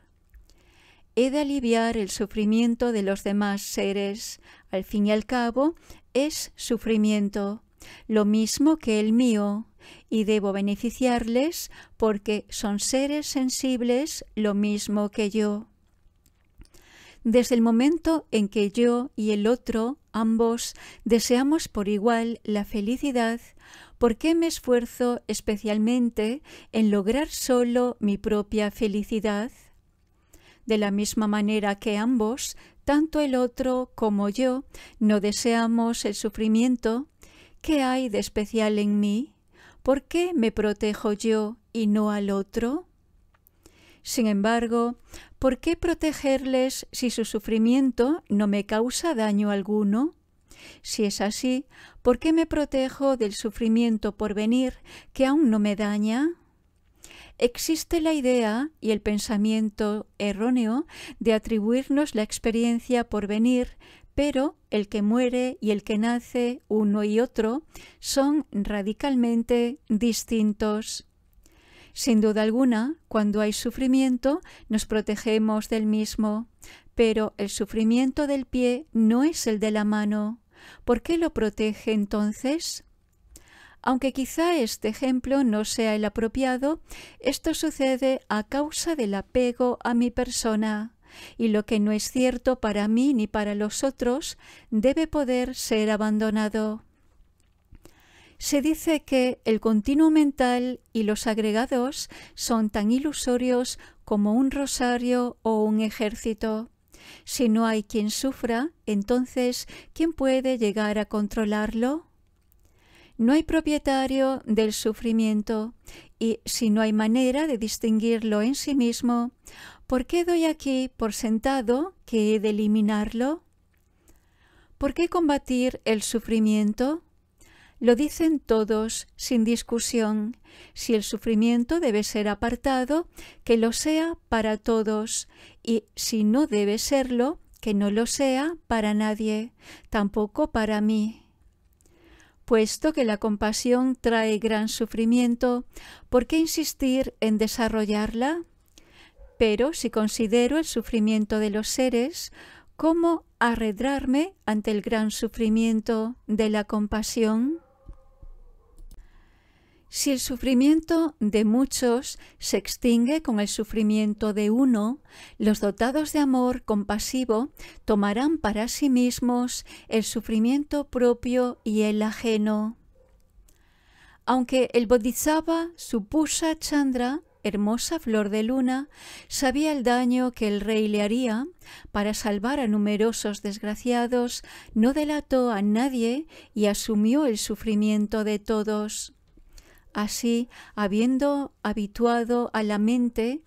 Speaker 1: He de aliviar el sufrimiento de los demás seres. Al fin y al cabo, es sufrimiento, lo mismo que el mío, y debo beneficiarles porque son seres sensibles lo mismo que yo. Desde el momento en que yo y el otro, ambos, deseamos por igual la felicidad, ¿por qué me esfuerzo especialmente en lograr solo mi propia felicidad? De la misma manera que ambos, tanto el otro como yo, no deseamos el sufrimiento, ¿qué hay de especial en mí? ¿Por qué me protejo yo y no al otro? Sin embargo, ¿por qué protegerles si su sufrimiento no me causa daño alguno? Si es así, ¿por qué me protejo del sufrimiento por venir que aún no me daña? Existe la idea y el pensamiento erróneo de atribuirnos la experiencia por venir, pero el que muere y el que nace, uno y otro, son radicalmente distintos. Sin duda alguna, cuando hay sufrimiento, nos protegemos del mismo, pero el sufrimiento del pie no es el de la mano. ¿Por qué lo protege entonces? Aunque quizá este ejemplo no sea el apropiado, esto sucede a causa del apego a mi persona, y lo que no es cierto para mí ni para los otros debe poder ser abandonado. Se dice que el continuo mental y los agregados son tan ilusorios como un rosario o un ejército. Si no hay quien sufra, entonces, ¿quién puede llegar a controlarlo? No hay propietario del sufrimiento, y si no hay manera de distinguirlo en sí mismo, ¿por qué doy aquí por sentado que he de eliminarlo? ¿Por qué combatir el sufrimiento? Lo dicen todos sin discusión. Si el sufrimiento debe ser apartado, que lo sea para todos, y si no debe serlo, que no lo sea para nadie, tampoco para mí. Puesto que la compasión trae gran sufrimiento, ¿por qué insistir en desarrollarla? Pero si considero el sufrimiento de los seres, ¿cómo arredrarme ante el gran sufrimiento de la compasión? Si el sufrimiento de muchos se extingue con el sufrimiento de uno, los dotados de amor compasivo tomarán para sí mismos el sufrimiento propio y el ajeno. Aunque el Bodhisattva Supusa Chandra, hermosa flor de luna, sabía el daño que el rey le haría, para salvar a numerosos desgraciados, no delató a nadie y asumió el sufrimiento de todos. Así, habiendo habituado a la mente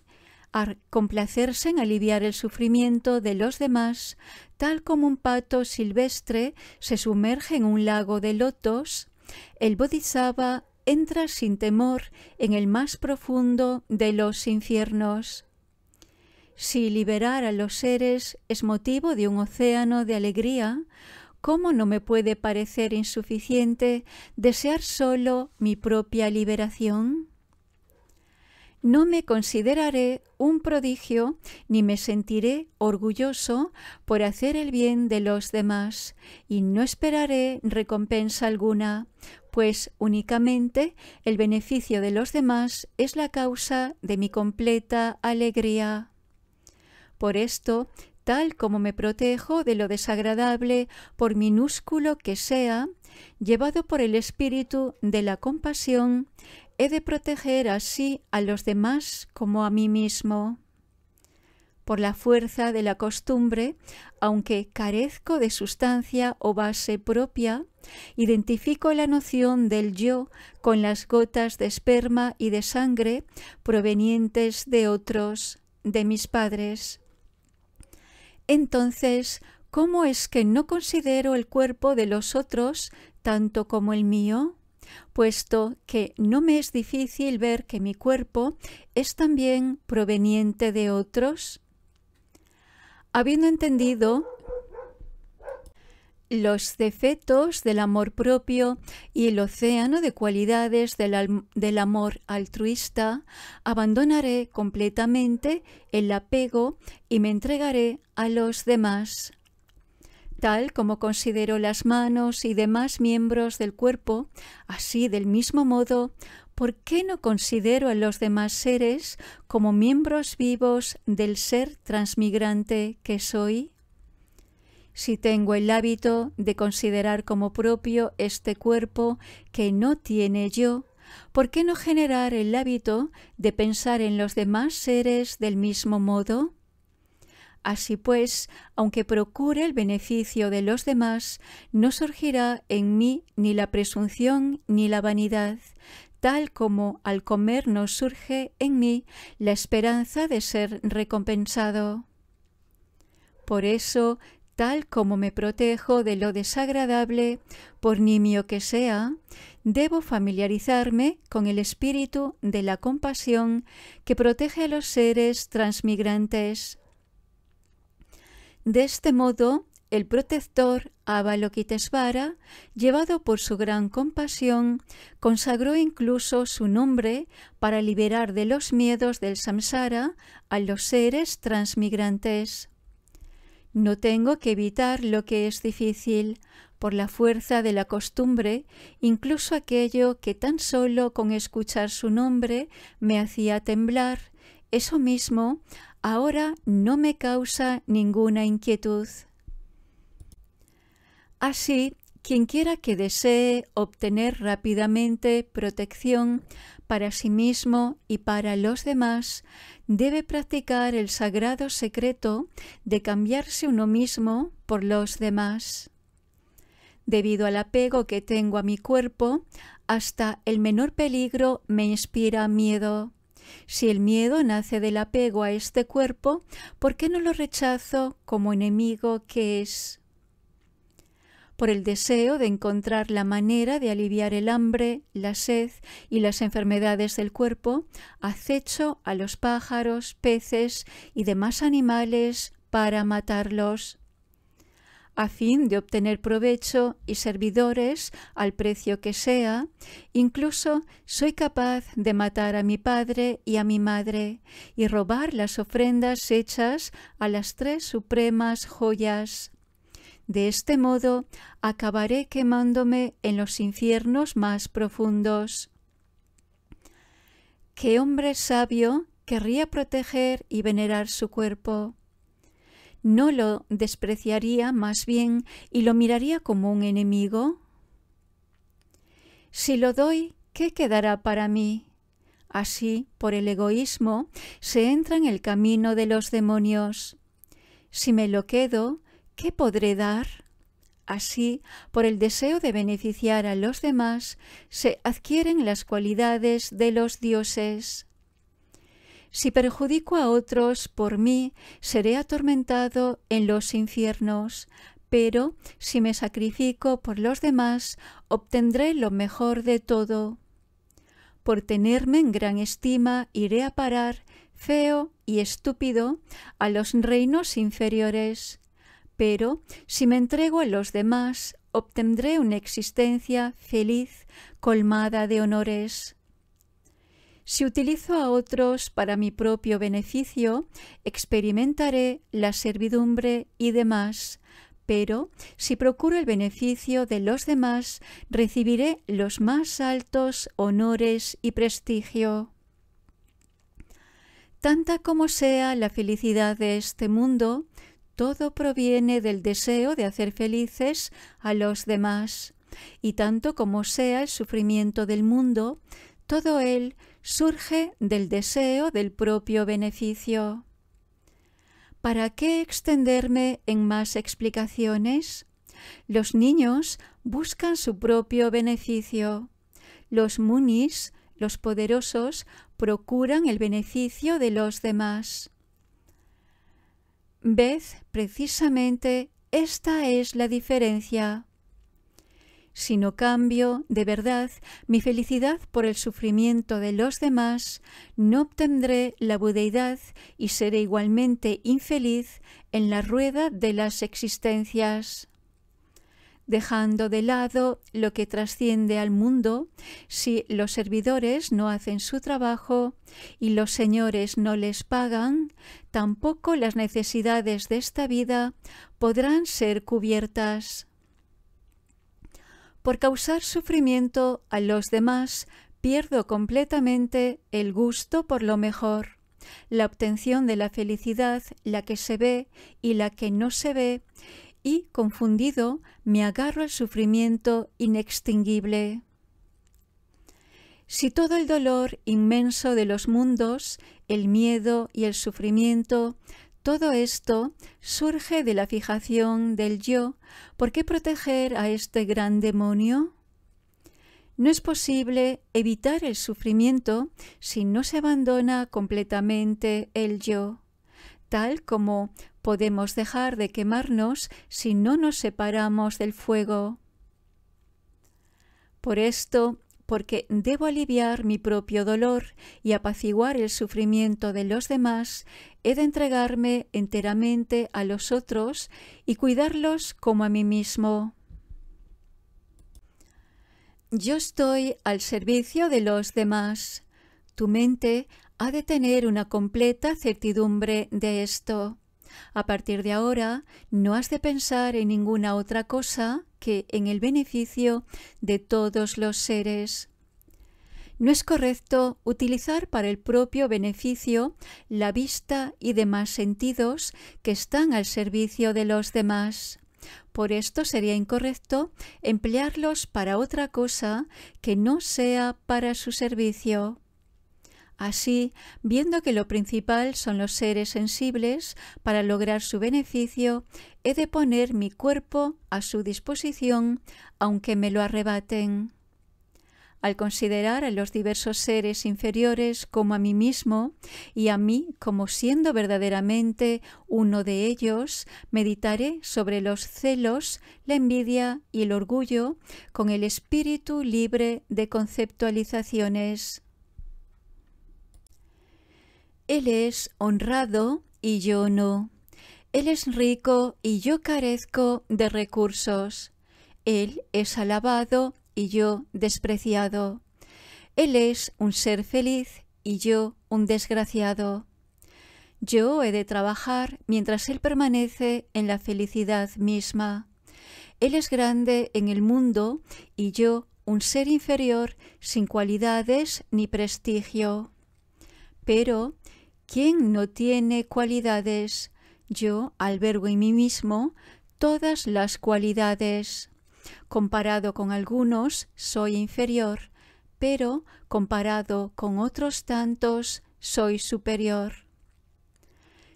Speaker 1: a complacerse en aliviar el sufrimiento de los demás, tal como un pato silvestre se sumerge en un lago de lotos, el Bodhisattva entra sin temor en el más profundo de los infiernos. Si liberar a los seres es motivo de un océano de alegría, ¿cómo no me puede parecer insuficiente desear solo mi propia liberación? No me consideraré un prodigio ni me sentiré orgulloso por hacer el bien de los demás, y no esperaré recompensa alguna, pues únicamente el beneficio de los demás es la causa de mi completa alegría. Por esto, tal como me protejo de lo desagradable, por minúsculo que sea, llevado por el espíritu de la compasión, he de proteger así a los demás como a mí mismo. Por la fuerza de la costumbre, aunque carezco de sustancia o base propia, identifico la noción del yo con las gotas de esperma y de sangre provenientes de otros, de mis padres. Entonces, ¿cómo es que no considero el cuerpo de los otros tanto como el mío? Puesto que no me es difícil ver que mi cuerpo es también proveniente de otros. Habiendo entendido los defectos del amor propio y el océano de cualidades del amor altruista, abandonaré completamente el apego y me entregaré a los demás. Tal como considero las manos y demás miembros del cuerpo, así del mismo modo, ¿por qué no considero a los demás seres como miembros vivos del ser transmigrante que soy? Si tengo el hábito de considerar como propio este cuerpo que no tiene yo, ¿por qué no generar el hábito de pensar en los demás seres del mismo modo? Así pues, aunque procure el beneficio de los demás, no surgirá en mí ni la presunción ni la vanidad, tal como al comer no surge en mí la esperanza de ser recompensado. Por eso, tal como me protejo de lo desagradable, por nimio que sea, debo familiarizarme con el espíritu de la compasión que protege a los seres transmigrantes. De este modo, el protector Avalokitesvara, llevado por su gran compasión, consagró incluso su nombre para liberar de los miedos del samsara a los seres transmigrantes. No tengo que evitar lo que es difícil, por la fuerza de la costumbre, incluso aquello que tan solo con escuchar su nombre me hacía temblar, eso mismo ahora no me causa ninguna inquietud. Así, quienquiera que desee obtener rápidamente protección para sí mismo y para los demás, debe practicar el sagrado secreto de cambiarse uno mismo por los demás. Debido al apego que tengo a mi cuerpo, hasta el menor peligro me inspira miedo. Si el miedo nace del apego a este cuerpo, ¿por qué no lo rechazo como enemigo que es? Por el deseo de encontrar la manera de aliviar el hambre, la sed y las enfermedades del cuerpo, acecho a los pájaros, peces y demás animales para matarlos. A fin de obtener provecho y servidores al precio que sea, incluso soy capaz de matar a mi padre y a mi madre y robar las ofrendas hechas a las 3 supremas joyas. De este modo acabaré quemándome en los infiernos más profundos. ¿Qué hombre sabio querría proteger y venerar su cuerpo? ¿No lo despreciaría más bien y lo miraría como un enemigo? Si lo doy, ¿qué quedará para mí? Así, por el egoísmo, se entra en el camino de los demonios. Si me lo quedo, ¿qué podré dar? Así, por el deseo de beneficiar a los demás, se adquieren las cualidades de los dioses. Si perjudico a otros por mí, seré atormentado en los infiernos, pero si me sacrifico por los demás, obtendré lo mejor de todo. Por tenerme en gran estima, iré a parar, feo y estúpido, a los reinos inferiores. Pero si me entrego a los demás, obtendré una existencia feliz, colmada de honores. Si utilizo a otros para mi propio beneficio, experimentaré la servidumbre y demás, pero si procuro el beneficio de los demás, recibiré los más altos honores y prestigio. Tanta como sea la felicidad de este mundo, todo proviene del deseo de hacer felices a los demás, y tanto como sea el sufrimiento del mundo, todo él surge del deseo del propio beneficio. ¿Para qué extenderme en más explicaciones? Los niños buscan su propio beneficio. Los munis, los poderosos, procuran el beneficio de los demás. Ved, precisamente, esta es la diferencia. Si no cambio, de verdad, mi felicidad por el sufrimiento de los demás, no obtendré la budeidad y seré igualmente infeliz en la rueda de las existencias. Dejando de lado lo que trasciende al mundo, si los servidores no hacen su trabajo y los señores no les pagan, tampoco las necesidades de esta vida podrán ser cubiertas. Por causar sufrimiento a los demás, pierdo completamente el gusto por lo mejor, la obtención de la felicidad, la que se ve y la que no se ve, y, confundido, me agarro al sufrimiento inextinguible. Si todo el dolor inmenso de los mundos, el miedo y el sufrimiento, todo esto surge de la fijación del yo, ¿por qué proteger a este gran demonio? No es posible evitar el sufrimiento si no se abandona completamente el yo, tal como podemos dejar de quemarnos si no nos separamos del fuego. Por esto, porque debo aliviar mi propio dolor y apaciguar el sufrimiento de los demás, he de entregarme enteramente a los otros y cuidarlos como a mí mismo. Yo estoy al servicio de los demás. Tu mente ha de tener una completa certidumbre de esto. A partir de ahora, no has de pensar en ninguna otra cosa que en el beneficio de todos los seres. No es correcto utilizar para el propio beneficio la vista y demás sentidos que están al servicio de los demás. Por esto sería incorrecto emplearlos para otra cosa que no sea para su servicio. Así, viendo que lo principal son los seres sensibles, para lograr su beneficio, he de poner mi cuerpo a su disposición, aunque me lo arrebaten. Al considerar a los diversos seres inferiores como a mí mismo y a mí como siendo verdaderamente uno de ellos, meditaré sobre los celos, la envidia y el orgullo con el espíritu libre de conceptualizaciones. Él es honrado y yo no. Él es rico y yo carezco de recursos. Él es alabado y yo despreciado. Él es un ser feliz y yo un desgraciado. Yo he de trabajar mientras él permanece en la felicidad misma. Él es grande en el mundo y yo un ser inferior sin cualidades ni prestigio. Pero, ¿quién no tiene cualidades? Yo albergo en mí mismo todas las cualidades. Comparado con algunos, soy inferior, pero comparado con otros tantos, soy superior.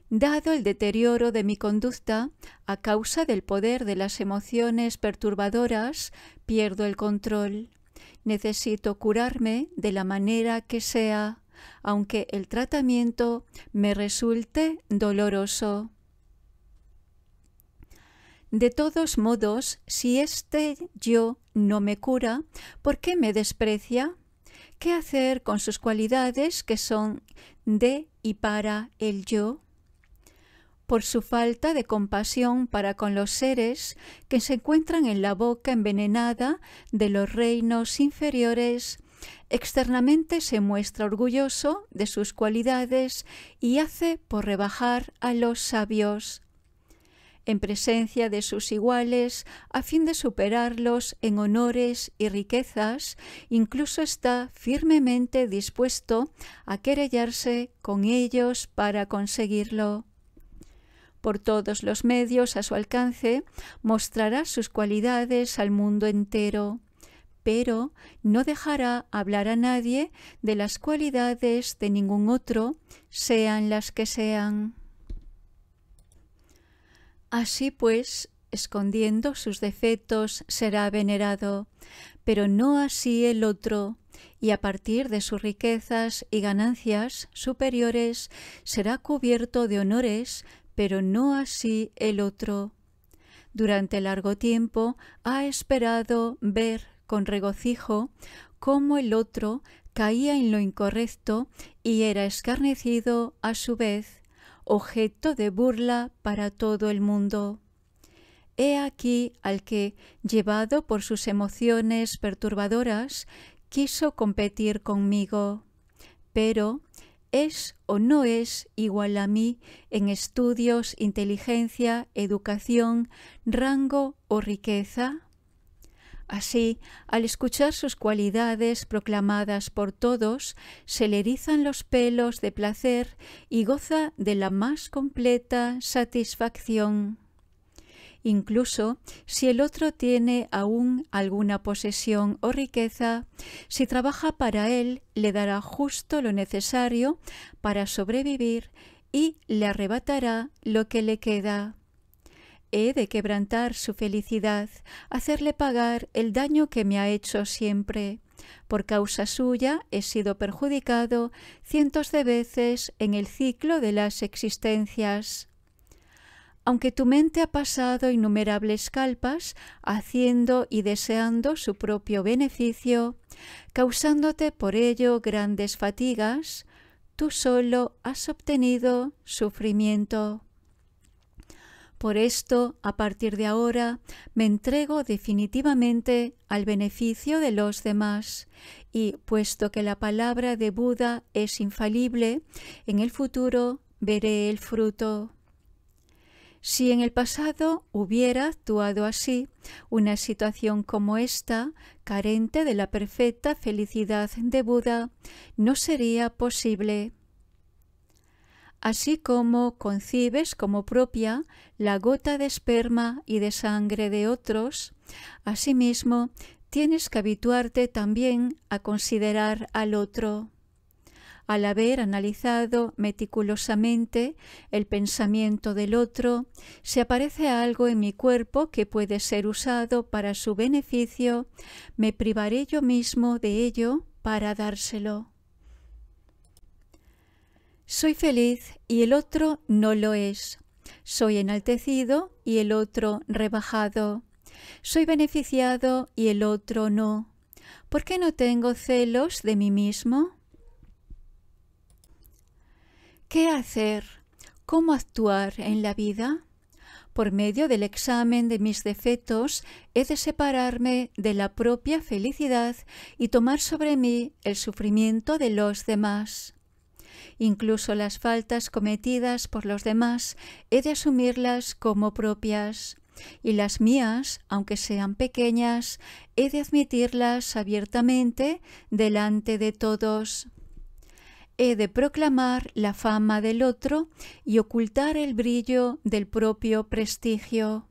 Speaker 1: Dado el deterioro de mi conducta, a causa del poder de las emociones perturbadoras, pierdo el control. Necesito curarme de la manera que sea, aunque el tratamiento me resulte doloroso. De todos modos, si este yo no me cura, ¿por qué me desprecia? ¿Qué hacer con sus cualidades que son de y para el yo? Por su falta de compasión para con los seres que se encuentran en la boca envenenada de los reinos inferiores, externamente se muestra orgulloso de sus cualidades y hace por rebajar a los sabios. En presencia de sus iguales, a fin de superarlos en honores y riquezas, incluso está firmemente dispuesto a querellarse con ellos para conseguirlo. Por todos los medios a su alcance, mostrará sus cualidades al mundo entero, pero no dejará hablar a nadie de las cualidades de ningún otro, sean las que sean. Así pues, escondiendo sus defectos será venerado, pero no así el otro, y a partir de sus riquezas y ganancias superiores será cubierto de honores, pero no así el otro. Durante largo tiempo ha esperado ver con regocijo cómo el otro caía en lo incorrecto y era escarnecido a su vez, objeto de burla para todo el mundo. He aquí al que, llevado por sus emociones perturbadoras, quiso competir conmigo, pero ¿es o no es igual a mí en estudios, inteligencia, educación, rango o riqueza? Así, al escuchar sus cualidades proclamadas por todos, se le erizan los pelos de placer y goza de la más completa satisfacción. Incluso si el otro tiene aún alguna posesión o riqueza, si trabaja para él, le dará justo lo necesario para sobrevivir y le arrebatará lo que le queda. He de quebrantar su felicidad, hacerle pagar el daño que me ha hecho siempre. Por causa suya he sido perjudicado cientos de veces en el ciclo de las existencias. Aunque tu mente ha pasado innumerables kalpas haciendo y deseando su propio beneficio, causándote por ello grandes fatigas, tú solo has obtenido sufrimiento. Por esto, a partir de ahora, me entrego definitivamente al beneficio de los demás y, puesto que la palabra de Buda es infalible, en el futuro veré el fruto. Si en el pasado hubiera actuado así, una situación como esta, carente de la perfecta felicidad de Buda, no sería posible. Así como concibes como propia la gota de esperma y de sangre de otros, asimismo tienes que habituarte también a considerar al otro. Al haber analizado meticulosamente el pensamiento del otro, si aparece algo en mi cuerpo que puede ser usado para su beneficio, me privaré yo mismo de ello para dárselo. Soy feliz y el otro no lo es. Soy enaltecido y el otro rebajado. Soy beneficiado y el otro no. ¿Por qué no tengo celos de mí mismo? ¿Qué hacer? ¿Cómo actuar en la vida? Por medio del examen de mis defectos, he de separarme de la propia felicidad y tomar sobre mí el sufrimiento de los demás. Incluso las faltas cometidas por los demás, he de asumirlas como propias. Y las mías, aunque sean pequeñas, he de admitirlas abiertamente delante de todos. He de proclamar la fama del otro y ocultar el brillo del propio prestigio.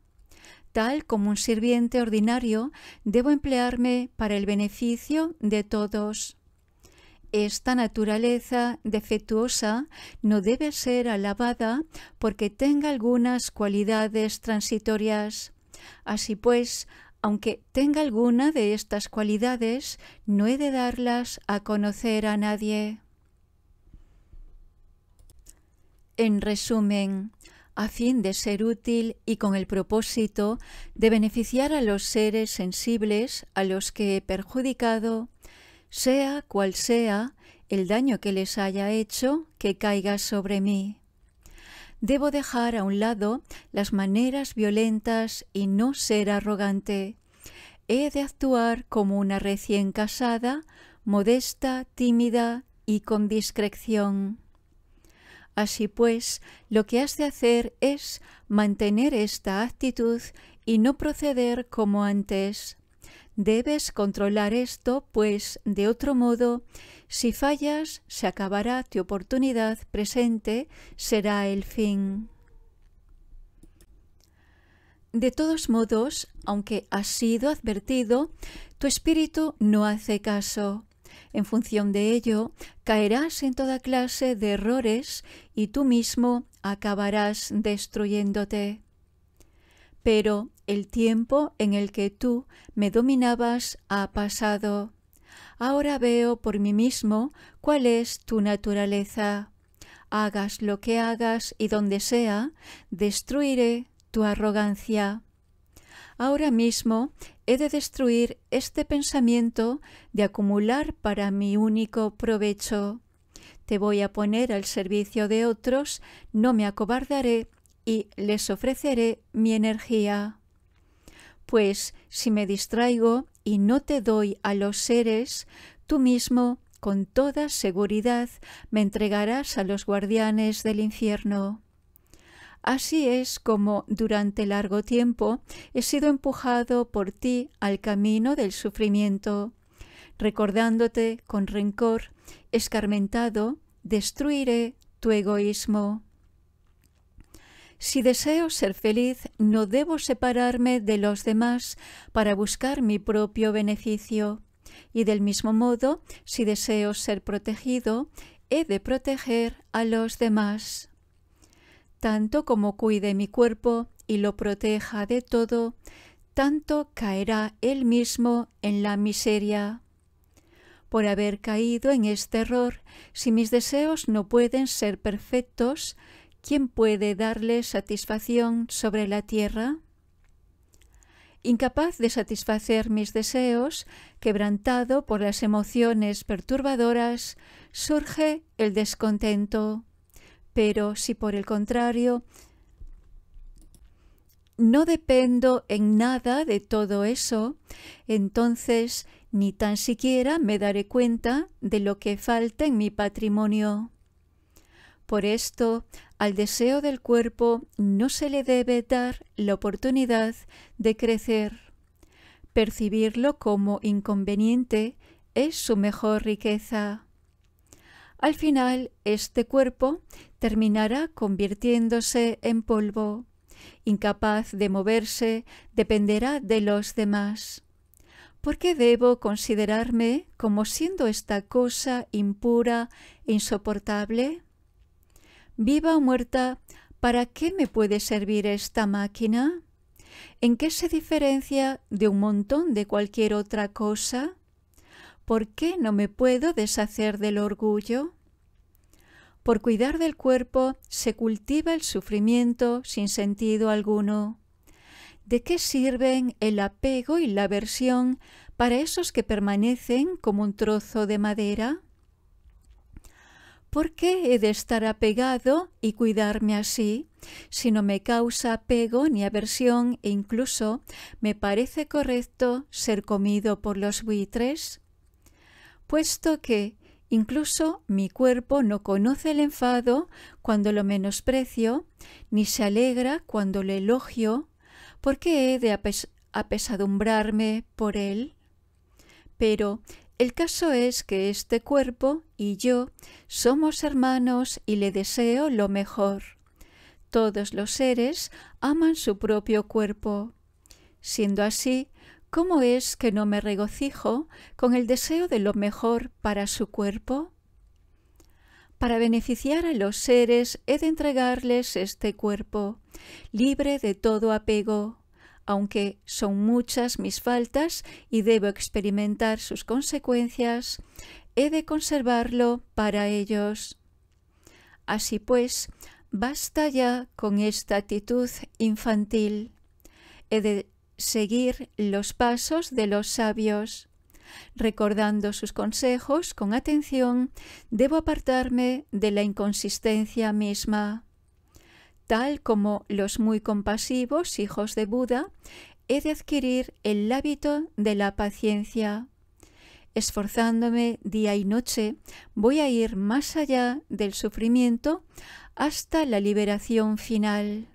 Speaker 1: Tal como un sirviente ordinario, debo emplearme para el beneficio de todos. Esta naturaleza defectuosa no debe ser alabada porque tenga algunas cualidades transitorias. Así pues, aunque tenga alguna de estas cualidades, no he de darlas a conocer a nadie. En resumen, a fin de ser útil y con el propósito de beneficiar a los seres sensibles a los que he perjudicado, sea cual sea el daño que les haya hecho, que caiga sobre mí. Debo dejar a un lado las maneras violentas y no ser arrogante. He de actuar como una recién casada, modesta, tímida y con discreción. Así pues, lo que has de hacer es mantener esta actitud y no proceder como antes. Debes controlar esto, pues, de otro modo, si fallas, se acabará tu oportunidad presente, será el fin. De todos modos, aunque has sido advertido, tu espíritu no hace caso. En función de ello, caerás en toda clase de errores y tú mismo acabarás destruyéndote. Pero el tiempo en el que tú me dominabas ha pasado. Ahora veo por mí mismo cuál es tu naturaleza. Hagas lo que hagas y donde sea, destruiré tu arrogancia. Ahora mismo he de destruir este pensamiento de acumular para mi único provecho. Te voy a poner al servicio de otros, no me acobardaré y les ofreceré mi energía. Pues si me distraigo y no te doy a los seres, tú mismo, con toda seguridad, me entregarás a los guardianes del infierno. Así es como durante largo tiempo he sido empujado por ti al camino del sufrimiento. Recordándote con rencor, escarmentado, destruiré tu egoísmo. Si deseo ser feliz, no debo separarme de los demás para buscar mi propio beneficio. Y del mismo modo, si deseo ser protegido, he de proteger a los demás. Tanto como cuide mi cuerpo y lo proteja de todo, tanto caerá él mismo en la miseria. Por haber caído en este error, si mis deseos no pueden ser perfectos, ¿quién puede darle satisfacción sobre la tierra? Incapaz de satisfacer mis deseos, quebrantado por las emociones perturbadoras, surge el descontento. Pero si por el contrario no dependo en nada de todo eso, entonces ni tan siquiera me daré cuenta de lo que falta en mi patrimonio. Por esto, al deseo del cuerpo no se le debe dar la oportunidad de crecer. Percibirlo como inconveniente es su mejor riqueza. Al final, este cuerpo terminará convirtiéndose en polvo. Incapaz de moverse, dependerá de los demás. ¿Por qué debo considerarme como siendo esta cosa impura e insoportable? Viva o muerta, ¿para qué me puede servir esta máquina? ¿En qué se diferencia de un montón de cualquier otra cosa? ¿Por qué no me puedo deshacer del orgullo? Por cuidar del cuerpo se cultiva el sufrimiento sin sentido alguno. ¿De qué sirven el apego y la aversión para esos que permanecen como un trozo de madera? ¿Por qué he de estar apegado y cuidarme así, si no me causa apego ni aversión e incluso me parece correcto ser comido por los buitres? Puesto que incluso mi cuerpo no conoce el enfado cuando lo menosprecio, ni se alegra cuando lo elogio, ¿por qué he de apesadumbrarme por él? Pero el caso es que este cuerpo y yo somos hermanos y le deseo lo mejor. Todos los seres aman su propio cuerpo. Siendo así, ¿cómo es que no me regocijo con el deseo de lo mejor para su cuerpo? Para beneficiar a los seres he de entregarles este cuerpo, libre de todo apego, aunque son muchas mis faltas y debo experimentar sus consecuencias, he de conservarlo para ellos. Así pues, basta ya con esta actitud infantil. He de seguir los pasos de los sabios. Recordando sus consejos con atención, debo apartarme de la inconsistencia misma. Tal como los muy compasivos hijos de Buda, he de adquirir el hábito de la paciencia. Esforzándome día y noche, voy a ir más allá del sufrimiento hasta la liberación final.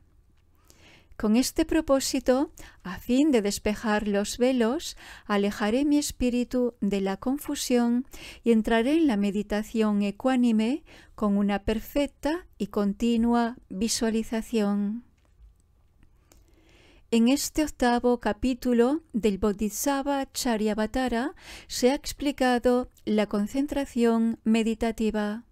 Speaker 1: Con este propósito, a fin de despejar los velos, alejaré mi espíritu de la confusión y entraré en la meditación ecuánime con una perfecta y continua visualización. En este 8º capítulo del Bodhisattva Charyavatara se ha explicado la concentración meditativa.